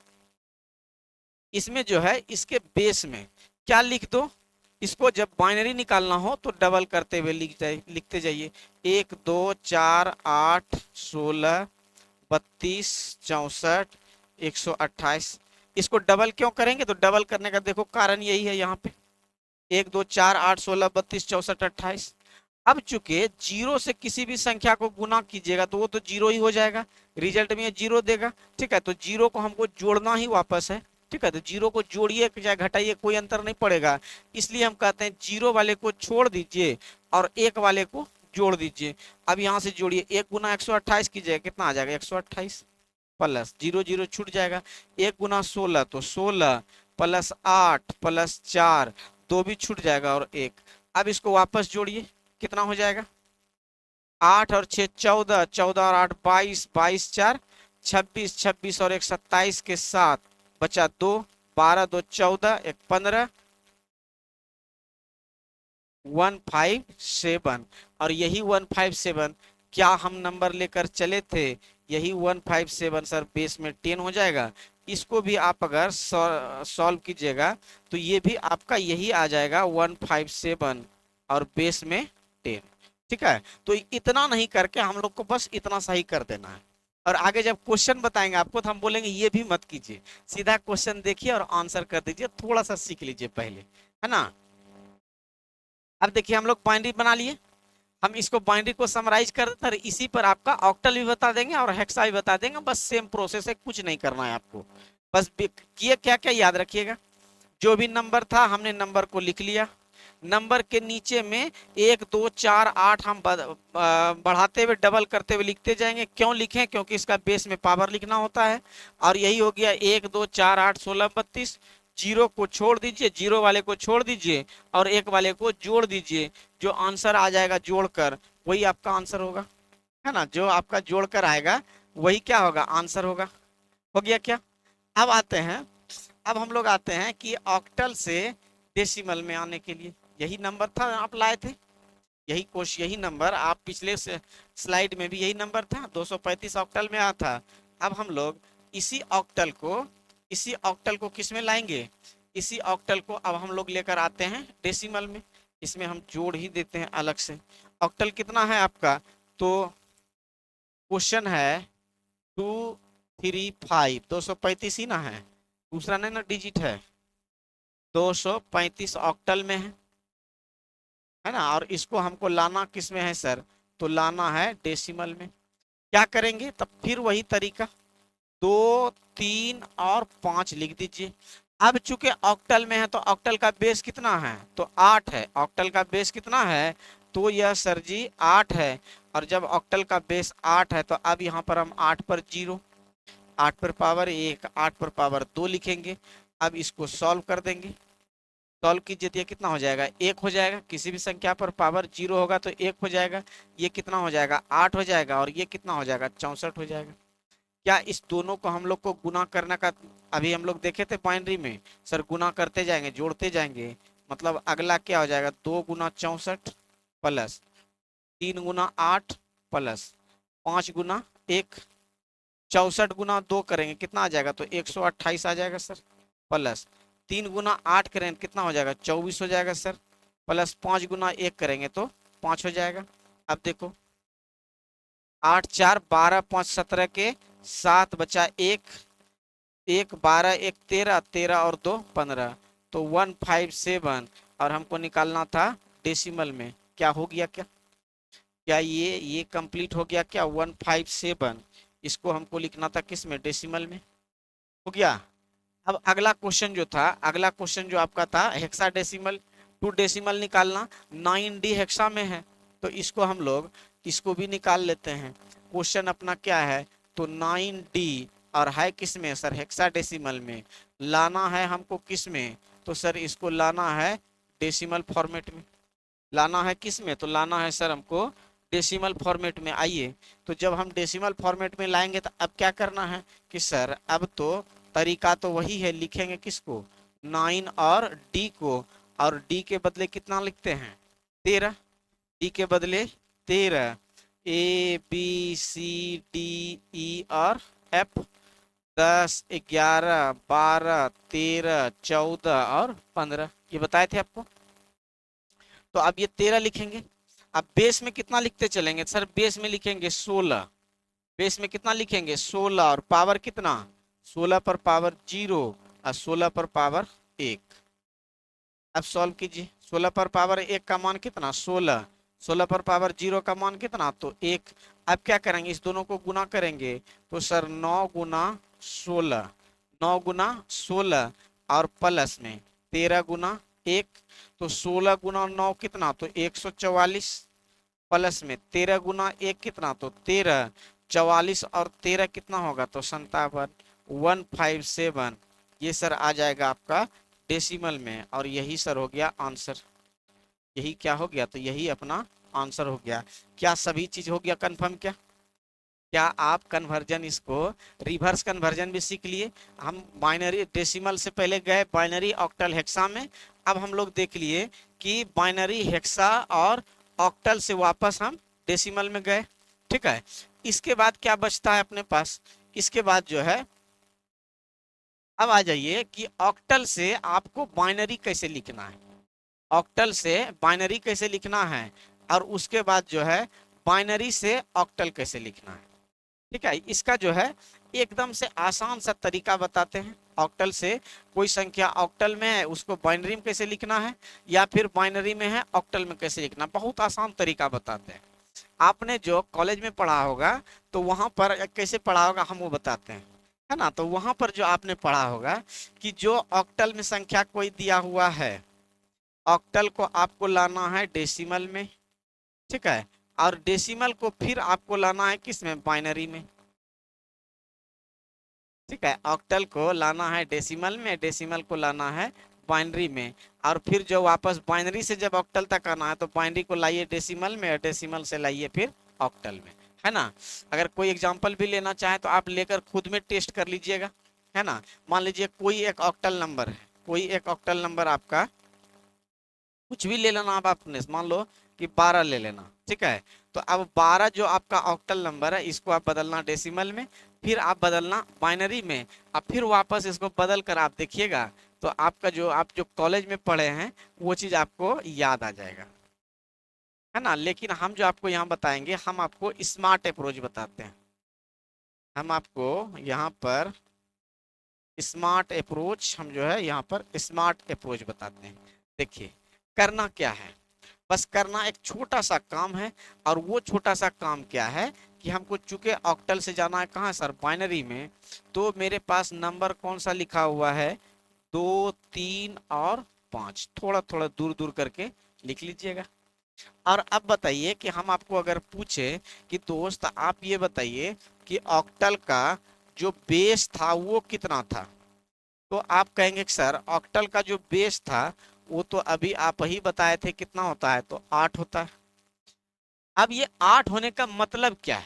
इसमें जो है इसके बेस में क्या लिख दो, इसको जब बाइनरी निकालना हो तो डबल करते हुए लिखते जाइए। 1 2 4 8 16 32 64 128। इसको डबल क्यों करेंगे, तो डबल करने का देखो कारण यही है यहाँ पे, 1 2 4 8 16 32 64 28। अब चूंकि जीरो से किसी भी संख्या को गुना कीजिएगा तो वो तो जीरो ही हो जाएगा, रिजल्ट में जीरो देगा, ठीक है। तो जीरो को हमको जोड़ना ही वापस है, ठीक है। तो जीरो को जोड़िए चाहे घटाइए कोई अंतर नहीं पड़ेगा, इसलिए हम कहते हैं जीरो वाले को छोड़ दीजिए और एक वाले को जोड़ दीजिए। अब यहाँ से जोड़िए, 1 गुना 128 कीजिएगा कितना आ जाएगा 128, प्लस 0 0 छूट जाएगा, 1 गुना 16 तो 16 प्लस 8 प्लस 4 2 भी छूट जाएगा और 1। अब इसको वापस जोड़िए कितना हो जाएगा, 8 और 6 14, 14 और 8 22, 22 4 26, 26 और 1 27 के साथ बचा 2, 12 2 14, 1 15, 157। और यही 157 क्या हम नंबर लेकर चले थे, यही 157 सर बेस में 10 हो जाएगा। इसको भी आप अगर सॉल्व कीजिएगा तो ये भी आपका यही आ जाएगा 157 और बेस में 10, ठीक है। तो इतना नहीं करके हम लोग को बस इतना सही कर देना है। और आगे जब क्वेश्चन बताएंगे आपको तो हम बोलेंगे ये भी मत कीजिए, सीधा क्वेश्चन देखिए और आंसर कर दीजिए, थोड़ा सा सीख लीजिए पहले, है ना। अब देखिए हम लोग बाइनरी बना लिए, हम इसको बाइनरी को समराइज कर देते हैं, इसी पर आपका ऑक्टल भी बता देंगे और हेक्सा भी बता देंगे, बस सेम प्रोसेस है, कुछ नहीं करना है आपको। बस किए क्या क्या याद रखिएगा, जो भी नंबर था हमने नंबर को लिख लिया, नंबर के नीचे में 1 2 4 8 हम बढ़ाते हुए डबल करते हुए लिखते जाएंगे। क्यों लिखें, क्योंकि इसका बेस में पावर लिखना होता है। और यही हो गया 1 2 4 8 16 32, जीरो को छोड़ दीजिए, जीरो वाले को छोड़ दीजिए और एक वाले को जोड़ दीजिए, जो आंसर आ जाएगा जोड़कर वही आपका आंसर होगा, है ना। जो आपका जोड़कर आएगा वही क्या होगा, आंसर होगा। हो गया क्या। अब आते हैं, अब हम लोग आते हैं कि ऑक्टल से डेसिमल में आने के लिए, यही नंबर था आप लाए थे, यही कोश यही नंबर आप पिछले से स्लाइड में भी यही नंबर था 235 ऑक्टल में आया था। अब हम लोग इसी ऑक्टल को किस में लाएंगे, इसी ऑक्टल को अब हम लोग लेकर आते हैं डेसिमल में, इसमें हम जोड़ ही देते हैं अलग से। ऑक्टल कितना है आपका, तो क्वेश्चन है 235, 235 ही ना है, दूसरा नहीं ना डिजिट है, 235 ऑक्टल में है ना। और इसको हमको लाना किस में है सर, तो लाना है डेसिमल में। क्या करेंगे, तब फिर वही तरीका, 2 3 और 5 लिख दीजिए। अब चूंकि ऑक्टल में है तो ऑक्टल का बेस कितना है, तो 8 है, ऑक्टल का बेस कितना है, तो यह सर जी 8 है। और जब ऑक्टल का बेस 8 है तो अब यहाँ पर हम 8 पर 0, 8 पर पावर 1, 8 पर पावर 2 लिखेंगे। अब इसको सॉल्व कर देंगे, सॉल्व कीजिए तो ये कितना हो जाएगा, 1 हो जाएगा, किसी भी संख्या पर पावर 0 होगा तो 1 हो जाएगा, ये कितना हो जाएगा 8 हो जाएगा, और ये कितना हो जाएगा 64 हो जाएगा। क्या इस दोनों को हम लोग को गुना करने का, अभी हम लोग देखे थे बाइनरी में सर गुना करते जाएंगे जोड़ते जाएंगे, मतलब अगला क्या हो जाएगा 2 गुना 64 प्लस 3 गुना 8 प्लस 5 गुना 1, 64 गुना 2 करेंगे कितना आ जाएगा, तो 128 आ जाएगा सर, प्लस 3 गुना 8 करेंगे कितना हो जाएगा 24 हो जाएगा सर, प्लस 5 गुना 1 करेंगे तो 5 हो जाएगा। अब देखो 8 4 12 5 17 के 7 बचा 1, 1 12 1 13, 13 और 2 15, तो 157। और हमको निकालना था डेसिमल में, क्या हो गया क्या, क्या ये कंप्लीट हो गया क्या? 157 इसको हमको लिखना था किस में? डेसिमल में। हो गया। अब अगला क्वेश्चन जो था, अगला क्वेश्चन जो आपका था हेक्साडेसिमल टू डेसिमल निकालना। 9D हेक्सा में है तो इसको हम लोग इसको भी निकाल लेते हैं। क्वेश्चन अपना क्या है? तो 9D और है किस में सर? हेक्साडेसिमल में। लाना है हमको किस में? तो सर इसको लाना है डेसिमल फॉर्मेट में। लाना है किस में? तो लाना है सर हमको डेसिमल फॉर्मेट में। आइए, तो जब हम डेसिमल फॉर्मेट में लाएंगे तो अब क्या करना है कि सर अब तो तरीका तो वही है, लिखेंगे किसको? 9 और डी को, और डी के बदले कितना लिखते हैं? 13। डी के बदले 13। ABCDE और F। 10 11 12 13 14 और 15 ये बताए थे आपको। तो अब ये 13 लिखेंगे। अब बेस में कितना लिखते चलेंगे सर? बेस में लिखेंगे 16। बेस में कितना लिखेंगे? 16 और पावर कितना? 16 पर पावर 0 और 16 पर पावर 1। अब सॉल्व कीजिए। 16 पर पावर 1 का मान कितना? 16। 16 पर पावर 0 का मान कितना? तो 1। अब क्या करेंगे? इस दोनों को गुना करेंगे तो सर 9 गुना 16, 9 गुना 16 और प्लस में 13 गुना 1। तो 16 गुना 9 कितना? तो 144 प्लस में 13 गुना 1 कितना? तो 13। 44 और 13 कितना होगा? तो 57। 157 ये सर आ जाएगा आपका डेसिमल में, और यही सर हो गया आंसर। यही क्या हो गया? तो यही अपना आंसर हो गया। क्या सभी चीज हो गया कंफर्म? क्या आप कन्वर्जन इसको रिवर्स कन्वर्जन भी सीख लिए? हम बाइनरी डेसिमल से पहले गए बाइनरी ऑक्टल हेक्सा में। अब हम लोग देख लिए कि बाइनरी हेक्सा और ऑक्टल से वापस हम डेसिमल में गए। ठीक है, इसके बाद क्या बचता है अपने पास? इसके बाद जो है अब आ जाइए कि ऑक्टल से आपको बाइनरी कैसे लिखना है। ऑक्टल से बाइनरी कैसे लिखना है, और उसके बाद जो है बाइनरी से ऑक्टल कैसे लिखना है। ठीक है, इसका जो है एकदम से आसान सा तरीका बताते हैं। ऑक्टल से कोई संख्या ऑक्टल में है उसको बाइनरी में कैसे लिखना है, या फिर बाइनरी में है ऑक्टल में कैसे लिखना, बहुत आसान तरीका बताते हैं। आपने जो कॉलेज में पढ़ा होगा तो वहां पर कैसे पढ़ा होगा हम वो बताते हैं, है ना। तो वहां पर जो आपने पढ़ा होगा कि जो ऑक्टल में संख्या कोई दिया हुआ है, ऑक्टल को आपको लाना है डेसिमल में। ठीक है, और डेसिमल को फिर आपको लाना है किस में? बाइनरी में। ठीक है, ऑक्टल को लाना है डेसिमल में, डेसिमल को लाना है बाइनरी में, और फिर जो वापस बाइनरी से जब ऑक्टल तक आना है तो बाइनरी को लाइए डेसिमल में, और डेसिमल से लाइए फिर ऑक्टल में, है ना। अगर कोई एग्जांपल भी लेना चाहे तो आप लेकर खुद में टेस्ट कर लीजिएगा, है ना। मान लीजिए कोई एक ऑक्टल नंबर है, कोई एक ऑक्टल नंबर आपका कुछ भी ले लेना। आप आपने मान लो कि 12 ले लेना। ठीक है, तो अब 12 जो आपका ऑक्टल नंबर है इसको आप बदलना डेसिमल में, फिर आप बदलना बाइनरी में, अब फिर वापस इसको बदल कर आप देखिएगा तो आपका जो आप जो कॉलेज में पढ़े हैं वो चीज आपको याद आ जाएगा, है ना। लेकिन हम जो आपको यहाँ बताएंगे, हम आपको स्मार्ट अप्रोच बताते हैं। हम आपको यहाँ पर स्मार्ट अप्रोच, हम जो है यहाँ पर स्मार्ट अप्रोच बताते हैं। देखिए करना क्या है, बस करना एक छोटा सा काम है, और वो छोटा सा काम क्या है कि हमको चूंकि ऑक्टल से जाना है कहाँ सर? बाइनरी में। तो मेरे पास नंबर कौन सा लिखा हुआ है? 2 3 और 5, थोड़ा थोड़ा दूर दूर करके लिख लीजिएगा। और अब बताइए कि हम आपको अगर पूछे कि दोस्त आप ये बताइए कि ऑक्टल का जो बेस था वो कितना था, तो आप कहेंगे कि सर ऑक्टल का जो बेस था वो तो अभी आप ही बताए थे कितना होता है, तो 8 होता है। अब ये 8 होने का मतलब क्या है?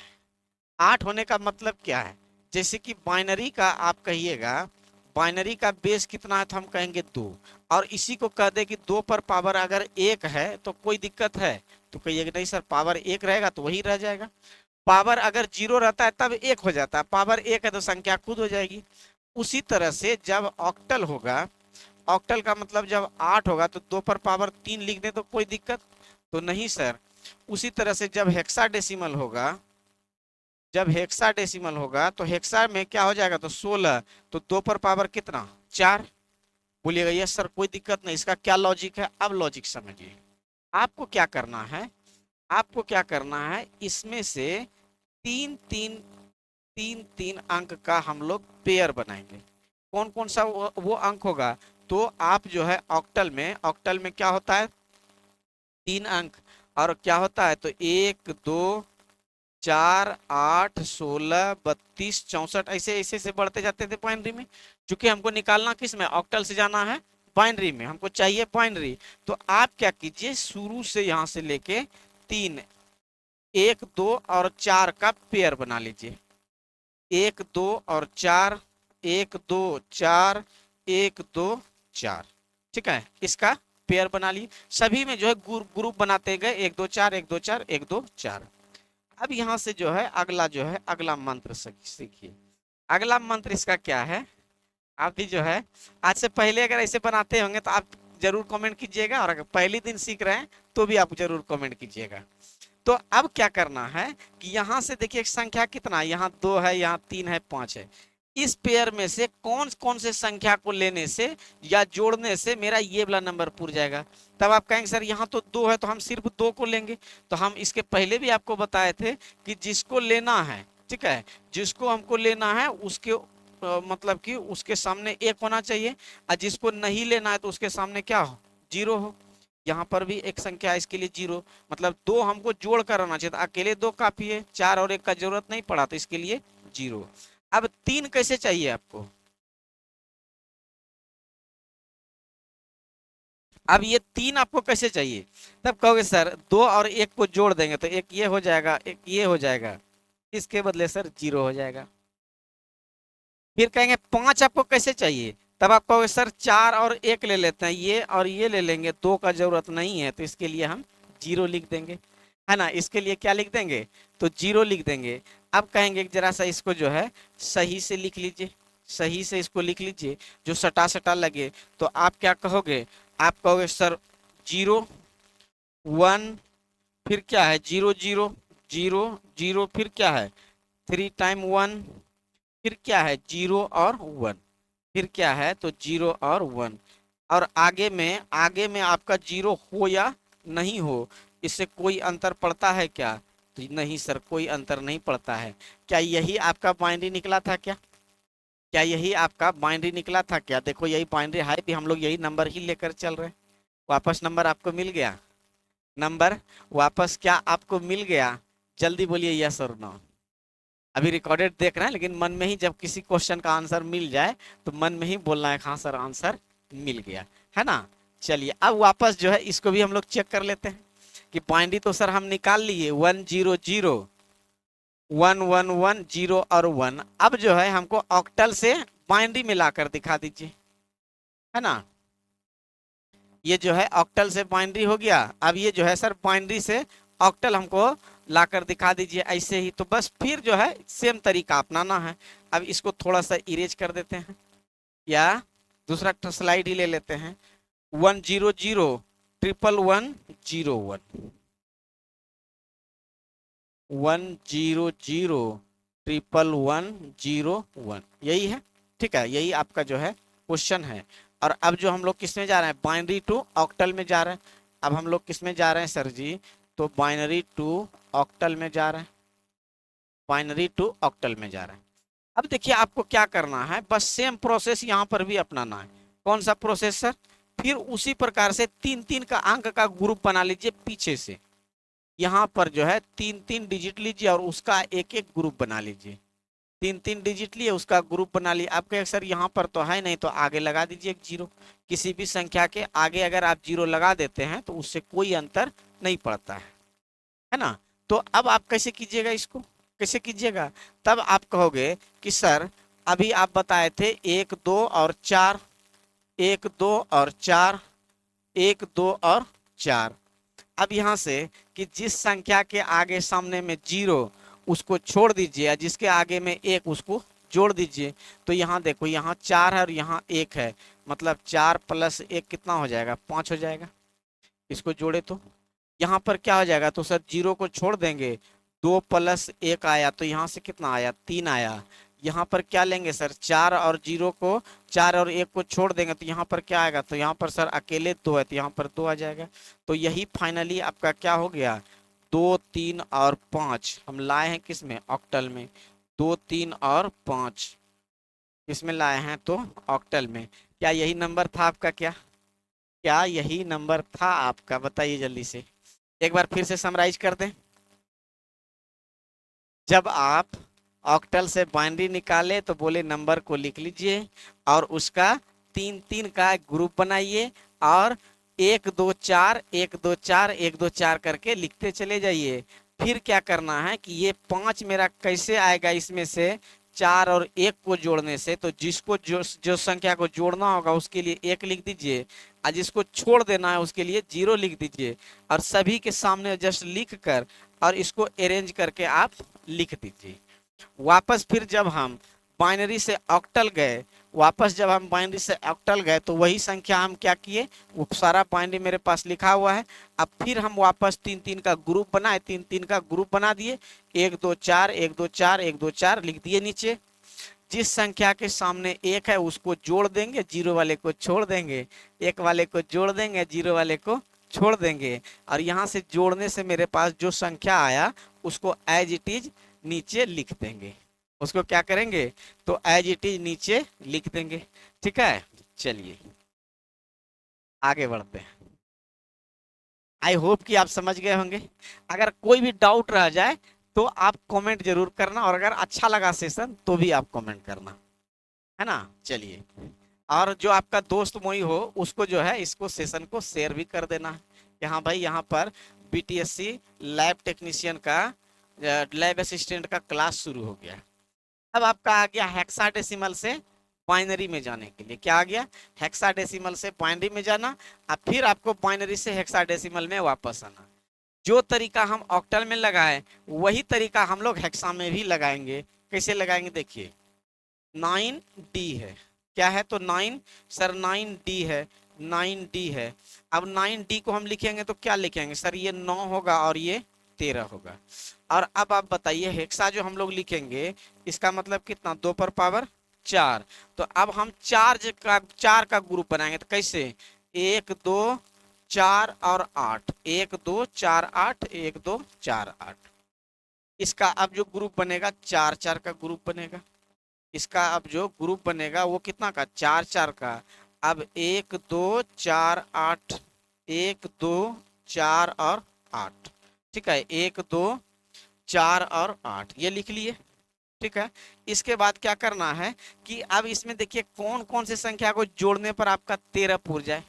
8 होने का मतलब क्या है? जैसे कि बाइनरी का आप कहिएगा, बाइनरी का बेस कितना है, तो हम कहेंगे 2, और इसी को कह दे कि 2 पर पावर अगर 1 है तो कोई दिक्कत है, तो कहिएगा नहीं सर पावर 1 रहेगा तो वही रह जाएगा। पावर अगर 0 रहता है तब 1 हो जाता है, पावर 1 है तो संख्या खुद हो जाएगी। उसी तरह से जब ऑक्टल होगा, ऑक्टल का मतलब जब 8 होगा तो 2 पर पावर 3 लिख दे तो कोई दिक्कत तो नहीं सर। उसी तरह से जब हेक्साडेसिमल होगा, जब हेक्साडेसिमल होगा तो हेक्सा में क्या हो जाएगा? तो 16, तो 2 पर पावर कितना? 4। बोलिएगा यस सर कोई दिक्कत नहीं, इसका क्या लॉजिक है? अब लॉजिक समझिए। आपको क्या करना है, आपको क्या करना है, इसमें से तीन तीन तीन तीन अंक का हम लोग पेयर बनाएंगे। कौन कौन सा वो अंक होगा, तो आप जो है ऑक्टल में क्या होता है, तीन अंक, और क्या होता है, तो 1 2 4 8 16 32 64 ऐसे ऐसे से बढ़ते जाते थे बाइनरी में। चूंकि हमको निकालना किस में, ऑक्टल से जाना है बाइनरी में, हमको चाहिए बाइनरी। तो आप क्या कीजिए, शुरू से यहां से लेके तीन, 1 2 और 4 का पेयर बना लीजिए। 1 2 और 4, 1 2 4, 1 2 4, ठीक है, इसका पेयर बना लिए। सभी में जो है ग्रुप बनाते गए, 1 2 4, 1 2 4, 1 2 4। अब यहां से जो है अगला मंत्र सीखिए। अगला मंत्र इसका क्या है, आप भी जो है आज से पहले अगर ऐसे बनाते होंगे तो आप जरूर कमेंट कीजिएगा, और अगर पहले दिन सीख रहे हैं तो भी आप जरूर कमेंट कीजिएगा। तो अब क्या करना है कि यहां से देखिए संख्या कितना, यहाँ 2 है, यहाँ 3 है, 5 है। इस पेयर में से कौन कौन से संख्या को लेने से या जोड़ने से मेरा ये वाला नंबर पूर जाएगा। तब आप कहेंगे सर यहाँ तो 2 है तो हम सिर्फ 2 को लेंगे। तो हम इसके पहले भी आपको बताए थे कि जिसको लेना है, ठीक है, जिसको हमको लेना है उसके मतलब कि उसके सामने 1 होना चाहिए, और जिसको नहीं लेना है तो उसके सामने क्या हो, 0 हो। यहाँ पर भी एक संख्या है, इसके लिए 0, मतलब 2 हमको जोड़ कर आना चाहिए, तो अकेले 2 काफी है, 4 और 1 का जरूरत नहीं पड़ा, तो इसके लिए 0। अब 3 कैसे चाहिए आपको, अब ये 3 आपको कैसे चाहिए, तब कहोगे सर 2 और 1 को जोड़ देंगे तो एक ये हो जाएगा, एक ये हो जाएगा, इसके बदले सर 0 हो जाएगा। फिर कहेंगे 5 आपको कैसे चाहिए, तब आप कहोगे सर 4 और 1 ले लेते हैं, ये और ये ले लेंगे, 2 का जरूरत नहीं है, तो इसके लिए हम 0 लिख देंगे, है ना। इसके लिए क्या लिख देंगे, तो 0 लिख देंगे। अब कहेंगे जरा सा इसको जो है सही से लिख लीजिए, सही से इसको लिख लीजिए, जो सटा सटा लगे। तो आप क्या कहोगे, आप कहोगे सर 0 1, फिर क्या है 0 0 0 0, फिर क्या है 3 टाइम 1, फिर क्या है 0 और 1, फिर क्या है तो 0 और 1। और आगे में आपका 0 हो या नहीं हो, इससे कोई अंतर पड़ता है क्या, तो नहीं सर कोई अंतर नहीं पड़ता है। क्या यही आपका बाइनरी निकला था क्या, क्या यही आपका बाइनरी निकला था क्या, देखो यही बाइनरी है भी, हम लोग यही नंबर ही लेकर चल रहे हैं। वापस नंबर आपको मिल गया, नंबर वापस क्या आपको मिल गया, जल्दी बोलिए यस और नो। अभी रिकॉर्डेड देख रहे हैं, लेकिन मन में ही जब किसी क्वेश्चन का आंसर मिल जाए तो मन में ही बोलना है हाँ सर आंसर मिल गया, है ना। चलिए अब वापस जो है इसको भी हम लोग चेक कर लेते हैं कि बाइनरी तो सर हम निकाल लिए, 1 0 0 1 1 1 0 और 1। अब जो है हमको ऑक्टल से बाइनरी मिलाकर दिखा दीजिए, है ना। ये जो है ऑक्टल से बाइनरी हो गया, अब ये जो है सर बाइनरी से ऑक्टल हमको लाकर दिखा दीजिए ऐसे ही। तो बस फिर जो है सेम तरीका अपनाना है। अब इसको थोड़ा सा इरेज कर देते हैं, या दूसरा स्लाइड ही ले लेते हैं। 1 0 0 1 1 0 1, 1 0 0 1 1 0 1, यही है, ठीक है, यही आपका जो है क्वेश्चन है। और अब जो हम लोग किस में जा रहे हैं, बाइनरी टू ऑक्टल में जा रहे हैं। अब हम लोग किस में जा रहे हैं सर जी, तो बाइनरी टू ऑक्टल में जा रहे हैं, बाइनरी टू ऑक्टल में जा रहे हैं। अब देखिए आपको क्या करना है, बस सेम प्रोसेस यहाँ पर भी अपनाना है। कौन सा प्रोसेस सर, फिर उसी प्रकार से 3 3 का अंक का ग्रुप बना लीजिए पीछे से, यहाँ पर जो है 3 3 डिजिट लीजिए और उसका एक एक ग्रुप बना लीजिए। 3 3 डिजिट लिए उसका ग्रुप बना लिए। आपके सर यहाँ पर तो है नहीं, तो आगे लगा दीजिए एक 0। किसी भी संख्या के आगे अगर आप 0 लगा देते हैं तो उससे कोई अंतर नहीं पड़ता है ना। तो अब आप कैसे कीजिएगा, इसको कैसे कीजिएगा, तब आप कहोगे कि सर अभी आप बताए थे 1 2 और 4, 1 2 और 4, 1 2 और 4। अब यहाँ से कि जिस संख्या के आगे सामने में 0 उसको छोड़ दीजिए, या जिसके आगे में 1 उसको जोड़ दीजिए। तो यहाँ देखो यहाँ 4 है और यहाँ 1 है, मतलब 4 + 1 कितना हो जाएगा, 5 हो जाएगा। इसको जोड़े तो यहाँ पर क्या हो जाएगा, तो सर 0 को छोड़ देंगे, 2 + 1 आया, तो यहाँ से कितना आया, 3 आया। यहाँ पर क्या लेंगे सर, 4 और 0 को, 4 और 1 को छोड़ देंगे, तो यहाँ पर क्या आएगा, तो यहाँ पर सर अकेले 2 है, तो यहाँ पर 2 आ जाएगा। तो यही फाइनली आपका क्या हो गया, 2 3 और 5 हम लाए हैं किस में, ऑक्टल में। 2 3 और 5 किस में लाए हैं, तो ऑक्टल में। क्या यही नंबर था आपका, क्या यही नंबर था आपका, बताइए जल्दी से। एक बार फिर से समराइज कर दें। जब आप ऑक्टल से बाइनरी निकाले तो बोले नंबर को लिख लीजिए और उसका 3 3 का ग्रुप बनाइए और 1 2 4 1 2 4 1 2 4 करके लिखते चले जाइए। फिर क्या करना है कि ये 5 मेरा कैसे आएगा, इसमें से 4 और 1 को जोड़ने से, तो जिसको जो संख्या को जोड़ना होगा उसके लिए 1 लिख दीजिए और जिसको छोड़ देना है उसके लिए 0 लिख दीजिए और सभी के सामने जस्ट लिख कर और इसको अरेंज करके आप लिख दीजिए। वापस फिर जब हम बाइनरी से ऑक्टल गए, तो वही संख्या हम क्या किए, वो सारा बाइनरी मेरे पास लिखा हुआ है। अब फिर हम वापस 3 3 का ग्रुप बनाए, 3 3 का ग्रुप बना दिए, 1 2 4 1 2 4 1 2 4 लिख दिए नीचे। जिस संख्या के सामने 1 है उसको जोड़ देंगे, 0 वाले को छोड़ देंगे, 1 वाले को जोड़ देंगे, 0 वाले को छोड़ देंगे और यहाँ से जोड़ने से मेरे पास जो संख्या आया उसको एज इट इज नीचे लिख देंगे। उसको क्या करेंगे, तो एज इट इज नीचे लिख देंगे। ठीक है, चलिए आगे बढ़ते हैं। आई होप कि आप समझ गए होंगे। अगर कोई भी डाउट रह जाए तो आप कमेंट जरूर करना और अगर अच्छा लगा सेशन तो भी आप कमेंट करना, है ना। चलिए, और जो आपका दोस्त मोई हो उसको जो है इसको सेशन को शेयर भी कर देना है कि हाँ भाई यहाँ पर बीटीएससी लैब टेक्नीशियन का, लैब असिस्टेंट का क्लास शुरू हो गया। अब आपका आ गया हेक्साडेसिमल से बाइनरी में जाने के लिए, क्या आ गया, हेक्साडेसिमल से बाइनरी में जाना। अब फिर आपको बाइनरी से हेक्साडेसिमल में वापस आना। जो तरीका हम ऑक्टल में लगाए वही तरीका हम लोग हेक्सा में भी लगाएंगे। कैसे लगाएंगे, देखिए 9D है, क्या है, तो 9 सर 9D है, 9D है। अब 9D को हम लिखेंगे तो क्या लिखेंगे सर, ये 9 होगा और ये 13 होगा। और अब आप बताइए हेक्सा जो हम लोग लिखेंगे इसका मतलब कितना, 2 पर पावर 4। तो अब हम 4 का ग्रुप बनाएंगे, तो कैसे, 1 2 4 और 8, 1 2 4 8 1 2 4 8। इसका अब जो ग्रुप बनेगा 4 4 का ग्रुप बनेगा। इसका अब जो ग्रुप बनेगा वो कितना का, 4 4 का। अब 1 2 4 8, 1 2 4 और 8, ठीक है, 1 2 4 और 8 ये लिख लिए। ठीक है, इसके बाद क्या करना है कि अब इसमें देखिए कौन कौन से संख्या को जोड़ने पर आपका 13 पूर जाए,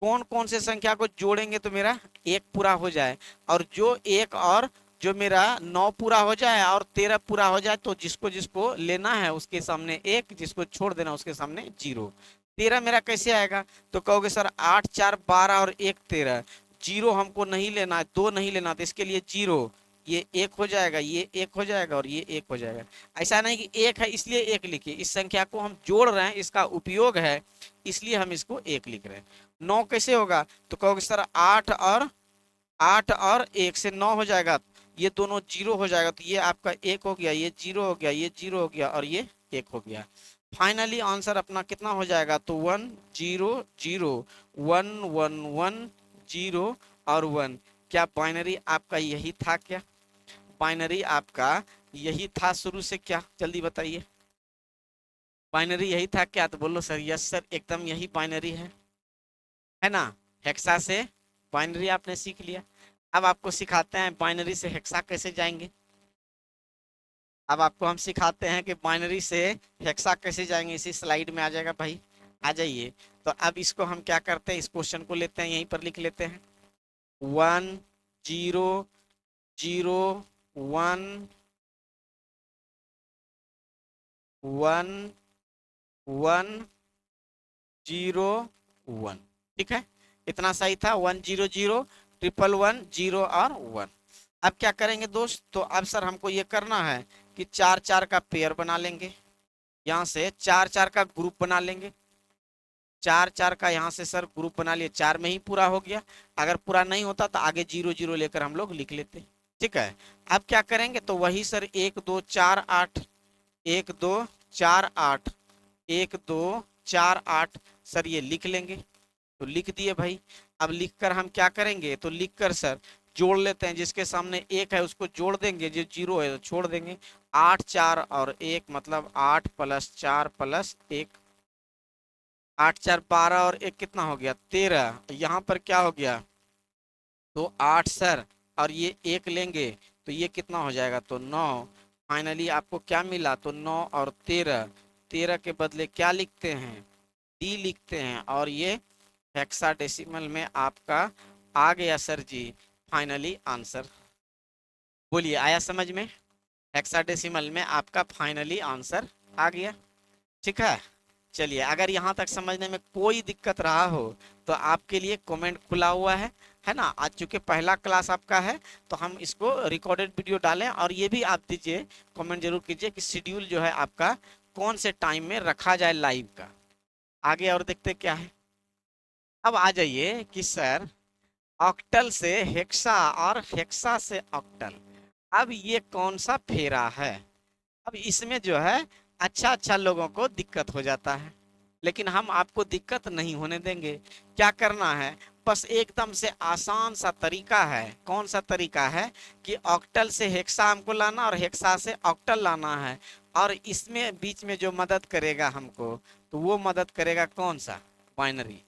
कौन कौन से संख्या को जोड़ेंगे तो मेरा 1 पूरा हो जाए, और जो 1 और जो मेरा 9 पूरा हो जाए और 13 पूरा हो जाए, तो जिसको जिसको लेना है उसके सामने 1, जिसको छोड़ देना उसके सामने 0। 13 मेरा कैसे आएगा, तो कहोगे सर 8 4 12 और 1 13, 0 हमको नहीं लेना है, 2 नहीं लेना, तो इसके लिए 0, ये 1 हो जाएगा, ये 1 हो जाएगा और ये 1 हो जाएगा। ऐसा नहीं कि 1 है इसलिए 1 लिखिए, इस संख्या को हम जोड़ रहे हैं, इसका उपयोग है इसलिए हम इसको 1 लिख रहे हैं। 9 कैसे होगा, तो कहोगे सर 8 और 1 से 9 हो जाएगा, ये दोनों 0 हो जाएगा, तो ये आपका 1 हो गया, ये 0 हो गया, ये 0 हो गया और ये 1 हो गया। फाइनली आंसर अपना कितना हो जाएगा, तो 1 0 0 1 1 1 0 और 1। क्या बाइनरी आपका यही था, क्या बाइनरी आपका यही था शुरू से, क्या जल्दी बताइए, बाइनरी यही था क्या, तो बोलो सर यस सर एकदम यही बाइनरी है ना। हेक्सा से बाइनरी आपने सीख लिया। अब आपको सिखाते हैं बाइनरी से हेक्सा कैसे जाएंगे। अब आपको हम सिखाते हैं कि बाइनरी से हेक्सा कैसे जाएंगे, इसी स्लाइड में आ जाएगा भाई, आ जाइए। तो अब इसको हम क्या करते हैं, इस क्वेश्चन को लेते हैं, यहीं पर लिख लेते हैं 1 0 0 1 1 1 0 1। ठीक है, इतना सही था, 1 0 0 1 1 0 और 1। अब क्या करेंगे दोस्त, तो अब सर हमको ये करना है कि 4 4 का पेयर बना लेंगे, यहाँ से 4 4 का ग्रुप बना लेंगे, 4 4 का यहाँ से सर ग्रुप बना लिए, 4 में ही पूरा हो गया, अगर पूरा नहीं होता तो आगे 0 0 लेकर हम लोग लिख लेते। ठीक है, अब क्या करेंगे, तो वही सर 1 2 4 8 1 2 4 8 1 2 4 8 सर ये लिख लेंगे, तो लिख दिए भाई। अब लिखकर हम क्या करेंगे, तो लिखकर सर जोड़ लेते हैं, जिसके सामने एक है उसको जोड़ देंगे, जो जीरो है तो छोड़ देंगे। 8 4 और 1 मतलब 8 + 4 + 1, 8 4 12 और 1 कितना हो गया 13। यहाँ पर क्या हो गया, तो 8 सर और ये 1 लेंगे तो ये कितना हो जाएगा, तो 9। फाइनली आपको क्या मिला, तो 9 और 13, 13 के बदले क्या लिखते हैं, डी लिखते हैं, और ये हेक्साडेसिमल में आपका आ गया सर जी फाइनली आंसर। बोलिए आया समझ में, हेक्साडेसिमल में आपका फाइनली आंसर आ गया। ठीक है, चलिए अगर यहाँ तक समझने में कोई दिक्कत रहा हो तो आपके लिए कमेंट खुला हुआ है ना। आज चूंकि पहला क्लास आपका है तो हम इसको रिकॉर्डेड वीडियो डालें, और ये भी आप दीजिए, कमेंट जरूर कीजिए कि शेड्यूल जो है आपका कौन से टाइम में रखा जाए लाइव का। आगे और देखते क्या है। अब आ जाइए कि सर ऑक्टल से हेक्सा और हेक्सा से ऑक्टल, अब ये कौन सा फेरा है। अब इसमें जो है अच्छा अच्छा लोगों को दिक्कत हो जाता है, लेकिन हम आपको दिक्कत नहीं होने देंगे। क्या करना है, बस एकदम से आसान सा तरीका है। कौन सा तरीका है कि ऑक्टल से हेक्सा हमको लाना और हेक्सा से ऑक्टल लाना है, और इसमें बीच में जो मदद करेगा हमको, तो वो मदद करेगा कौन सा, बाइनरी।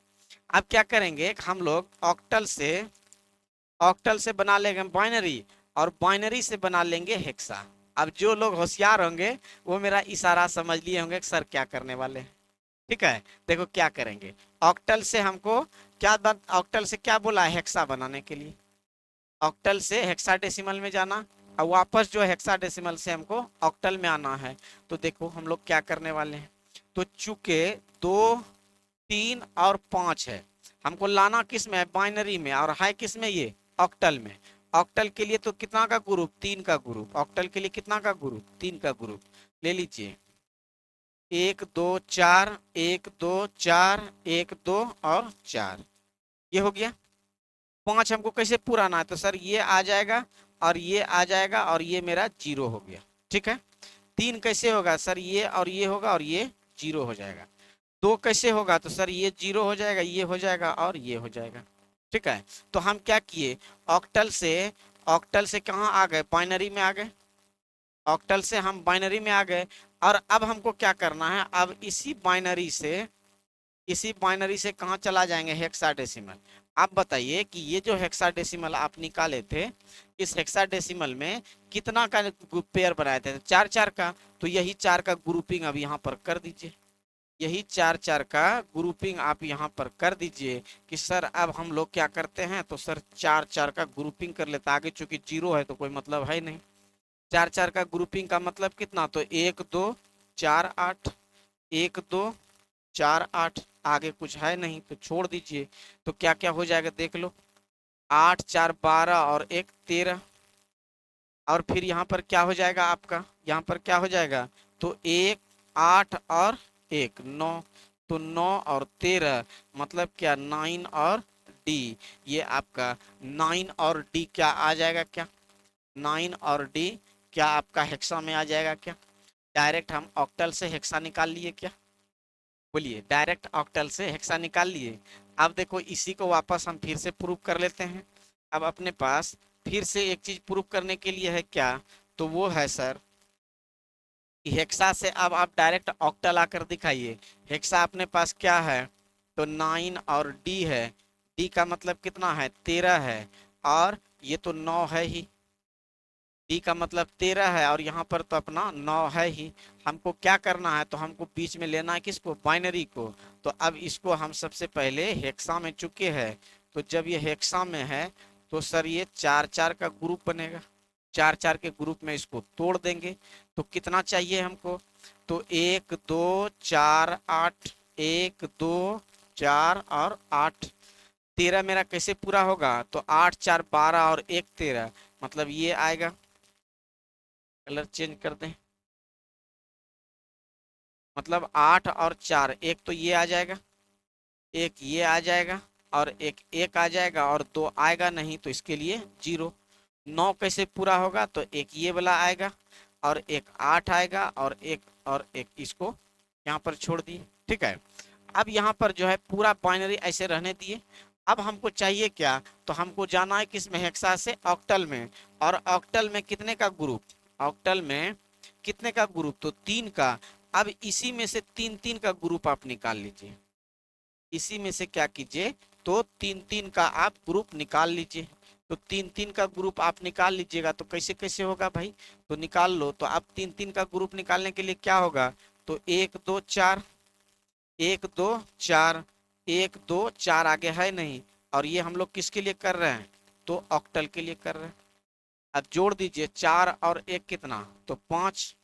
अब क्या करेंगे, हम लोग ऑक्टल से बना लेंगे बाइनरी, और बाइनरी से बना लेंगे हेक्सा। अब जो लोग होशियार होंगे वो मेरा इशारा समझ लिए होंगे कि सर क्या करने वाले हैं। ठीक है, देखो क्या करेंगे। ऑक्टल से हमको ऑक्टल से क्या बोला है, हेक्सा बनाने के लिए। ऑक्टल से हेक्साडेसिमल में जाना, और वापस जो हेक्साडेसिमल से हमको ऑक्टल में आना है। तो देखो हम लोग क्या करने वाले हैं, तो चूंकि 2 3 और 5 है, हमको लाना किस में है, बाइनरी में, और है किस में, ये ऑक्टल में। ऑक्टल के लिए तो कितना का ग्रुप, 3 का ग्रुप। ऑक्टल के लिए कितना का ग्रुप, 3 का ग्रुप ले लीजिए। 1 2 4, 1 2 4, 1 2 और 4, ये हो गया। 5 हमको कैसे पुराना है, तो सर ये आ जाएगा और ये आ जाएगा, और ये मेरा 0 हो गया। ठीक है, 3 कैसे होगा, सर ये और ये होगा और ये 0 हो जाएगा। 2 कैसे होगा, तो सर ये 0 हो जाएगा, ये हो जाएगा और ये हो जाएगा। ठीक है, तो हम क्या किए, ऑक्टल से कहाँ आ गए, बाइनरी में आ गए। ऑक्टल से हम बाइनरी में आ गए, और अब हमको क्या करना है, अब इसी बाइनरी से कहाँ चला जाएंगे, हेक्साडेसिमल। आप बताइए कि ये जो हेक्साडेसिमल आप निकाले थे, इस हेक्साडेसिमल में कितना का पेयर बनाए थे, 4 4 का। तो यही 4 का ग्रुपिंग अब यहाँ पर कर दीजिए, यही 4 4 का ग्रुपिंग आप यहाँ पर कर दीजिए। कि सर अब हम लोग क्या करते हैं, तो सर 4 4 का ग्रुपिंग कर लेता, आगे चूंकि 0 है तो कोई मतलब है नहीं। 4 4 का ग्रुपिंग का मतलब कितना, तो 1 2 4 8, 1 2 4 8, आगे कुछ है नहीं तो छोड़ दीजिए। तो क्या क्या हो जाएगा देख लो, 8 4 12 और 1 13, और फिर यहाँ पर क्या हो जाएगा आपका, यहाँ पर क्या हो जाएगा, तो 1 8 और 1 9, तो 9 और 13 मतलब क्या, 9 और डी। ये आपका 9 और डी क्या आ जाएगा, क्या 9 और डी क्या आपका हेक्सा में आ जाएगा क्या। डायरेक्ट हम ऑक्टल से हेक्सा निकाल लिए क्या, बोलिए, डायरेक्ट ऑक्टल से हेक्सा निकाल लिए। अब देखो इसी को वापस हम फिर से प्रूव कर लेते हैं। अब अपने पास फिर से एक चीज प्रूव करने के लिए है क्या, तो वो है सर हेक्सा से अब आप डायरेक्ट ऑक्टल आकर दिखाइए। हेक्सा अपने पास क्या है, तो 9 और डी है। डी का मतलब कितना है, 13 है, और ये तो 9 है ही। डी का मतलब 13 है, और यहाँ पर तो अपना 9 है ही। हमको क्या करना है, तो हमको बीच में लेना है किसको, बाइनरी को। तो अब इसको हम सबसे पहले हेक्सा में चुके हैं, तो जब ये हेक्सा में है तो सर ये 4 4 का ग्रुप बनेगा। 4 4 के ग्रुप में इसको तोड़ देंगे, तो कितना चाहिए हमको, तो 1 2 4 8, 1 2 4 और 8, 13 मेरा कैसे पूरा होगा, तो 8 4 12 और 1 13, मतलब ये आएगा। कलर चेंज कर दें, मतलब 8 और 4, एक तो ये आ जाएगा, एक ये आ जाएगा, और एक आ जाएगा, और 2 आएगा नहीं तो इसके लिए 0। 9 कैसे पूरा होगा, तो एक ये वाला आएगा, और एक 8 आएगा, और एक इसको यहाँ पर छोड़ दिए। ठीक है, अब यहाँ पर जो है पूरा बाइनरी ऐसे रहने दिए, अब हमको चाहिए क्या, तो हमको जाना है किस में, हेक्सा से ऑक्टल में। और ऑक्टल में कितने का ग्रुप, ऑक्टल में कितने का ग्रुप, तो 3 का। अब इसी में से 3 3 का ग्रुप आप निकाल लीजिए, इसी में से क्या कीजिए, तो 3 3 का आप ग्रुप निकाल लीजिए। तो 3 3 का ग्रुप आप निकाल लीजिएगा, तो कैसे कैसे होगा भाई, तो निकाल लो। तो अब 3 3 का ग्रुप निकालने के लिए क्या होगा, तो 1 2 4, 1 2 4, 1 2 4 आगे है नहीं। और ये हम लोग किसके लिए कर रहे हैं, तो ऑक्टल के लिए कर रहे हैं। अब जोड़ दीजिए, 4 और 1 कितना, तो 5,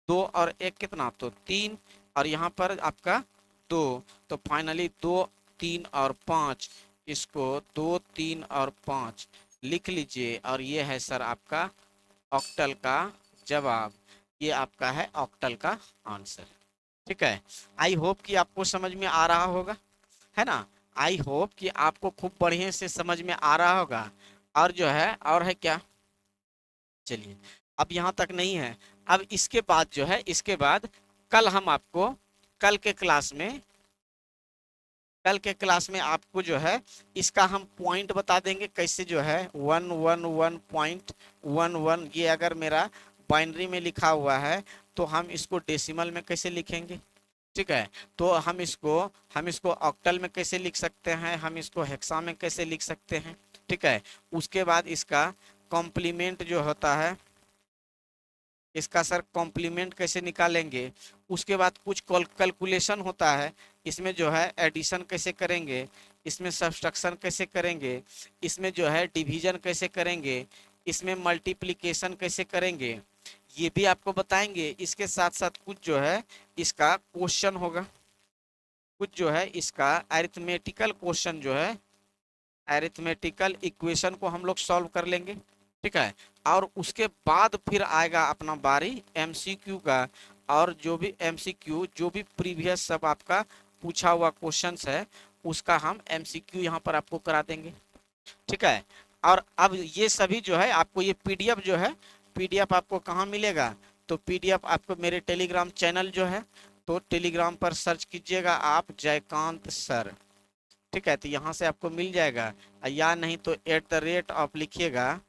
2 और 1 कितना, तो 3, और यहाँ पर आपका 2। तो फाइनली 2 3 और 5, इसको 2 3 और 5 लिख लीजिए, और ये है सर आपका ऑक्टल का जवाब। ये आपका है ऑक्टल का आंसर। ठीक है, आई होप कि आपको समझ में आ रहा होगा, है ना। आई होप कि आपको खूब बढ़िया से समझ में आ रहा होगा। और जो है, और है क्या, चलिए, अब यहाँ तक नहीं है। अब इसके बाद जो है, इसके बाद कल हम आपको, कल के क्लास में, कल के क्लास में आपको जो है इसका हम पॉइंट बता देंगे, कैसे जो है 111.11, ये अगर मेरा बाइनरी में लिखा हुआ है तो हम इसको डेसिमल में कैसे लिखेंगे। ठीक है, तो हम इसको ऑक्टल में कैसे लिख सकते हैं, हम इसको हेक्सा में कैसे लिख सकते हैं। ठीक है, उसके बाद इसका कॉम्प्लीमेंट जो होता है, इसका सर कॉम्प्लीमेंट कैसे निकालेंगे। उसके बाद कुछ कैलकुलेशन होता है, इसमें जो है एडिशन कैसे करेंगे, इसमें सब्सट्रैक्शन कैसे करेंगे, इसमें जो है डिवीजन कैसे करेंगे, इसमें मल्टीप्लिकेशन कैसे करेंगे, ये भी आपको बताएंगे। इसके साथ साथ कुछ जो है इसका क्वेश्चन होगा, कुछ जो है इसका अरिथमेटिकल क्वेश्चन जो है, अरिथमेटिकल इक्वेशन को हम लोग सॉल्व कर लेंगे। ठीक है, और उसके बाद फिर आएगा अपना बारी एमसीक्यू का। और जो भी एमसीक्यू, जो भी प्रीवियस सब आपका पूछा हुआ क्वेश्चंस है, उसका हम एमसीक्यू यहाँ पर आपको करा देंगे। ठीक है, और अब ये सभी जो है आपको, ये पीडीएफ जो है, पीडीएफ आपको कहाँ मिलेगा, तो पीडीएफ आपको मेरे टेलीग्राम चैनल जो है, तो टेलीग्राम पर सर्च कीजिएगा आप जयकांत सर। ठीक है, तो यहाँ से आपको मिल जाएगा, या नहीं तो @ आप लिखिएगा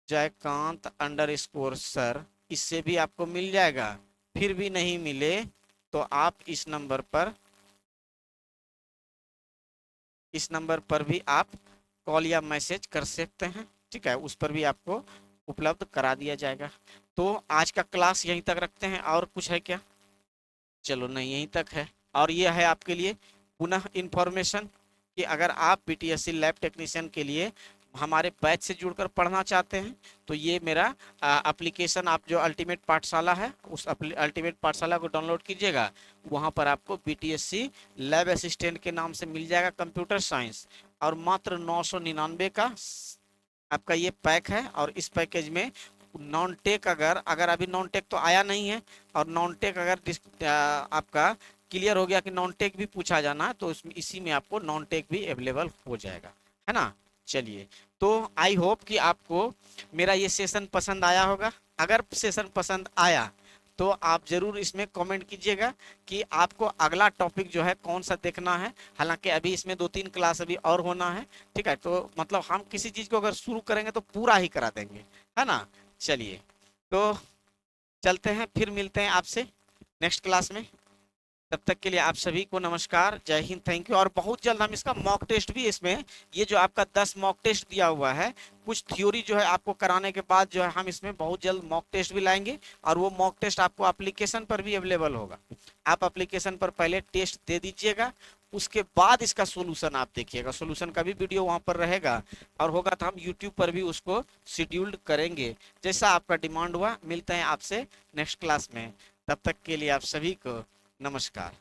जयकांत_सर, इससे भी आपको मिल जाएगा। फिर भी नहीं मिले तो आप इस नंबर पर भी आप कॉल या मैसेज कर सकते हैं। ठीक है, उस पर भी आपको उपलब्ध करा दिया जाएगा। तो आज का क्लास यहीं तक रखते हैं, और कुछ है क्या, चलो नहीं यहीं तक है। और ये है आपके लिए पुनः इंफॉर्मेशन कि अगर आप पीटीएससी लैब टेक्नीशियन के लिए हमारे बैच से जुड़कर पढ़ना चाहते हैं, तो ये मेरा एप्लीकेशन, आप जो अल्टीमेट पाठशाला है, उस अल्टीमेट पाठशाला को डाउनलोड कीजिएगा। वहाँ पर आपको पीटीएससी लैब असिस्टेंट के नाम से मिल जाएगा कंप्यूटर साइंस, और मात्र 999 का आपका ये पैक है। और इस पैकेज में नॉन टेक, अगर अभी नॉन टेक तो आया नहीं है, और नॉन टेक अगर आपका क्लियर हो गया कि नॉन टेक भी पूछा जाना है, तो इसमें इसी में आपको नॉन टेक भी अवेलेबल हो जाएगा, है ना। चलिए, तो आई होप कि आपको मेरा ये सेशन पसंद आया होगा। अगर सेशन पसंद आया तो आप जरूर इसमें कमेंट कीजिएगा कि आपको अगला टॉपिक जो है कौन सा देखना है। हालांकि अभी इसमें 2 3 क्लास अभी और होना है। ठीक है, तो मतलब हम किसी चीज़ को अगर शुरू करेंगे तो पूरा ही करा देंगे, है ना। चलिए, तो चलते हैं, फिर मिलते हैं आपसे नेक्स्ट क्लास में। तब तक के लिए आप सभी को नमस्कार, जय हिंद, थैंक यू। और बहुत जल्द हम इसका मॉक टेस्ट भी, इसमें ये जो आपका 10 मॉक टेस्ट दिया हुआ है, कुछ थ्योरी जो है आपको कराने के बाद जो है हम इसमें बहुत जल्द मॉक टेस्ट भी लाएंगे। और वो मॉक टेस्ट आपको एप्लीकेशन पर भी अवेलेबल होगा। आप एप्लीकेशन पर पहले टेस्ट दे दीजिएगा, उसके बाद इसका सोल्यूशन आप देखिएगा। सोल्यूशन का भी वीडियो वहाँ पर रहेगा, और होगा तो हम यूट्यूब पर भी उसको शेड्यूल्ड करेंगे, जैसा आपका डिमांड हुआ। मिलते हैं आपसे नेक्स्ट क्लास में, तब तक के लिए आप सभी को नमस्कार।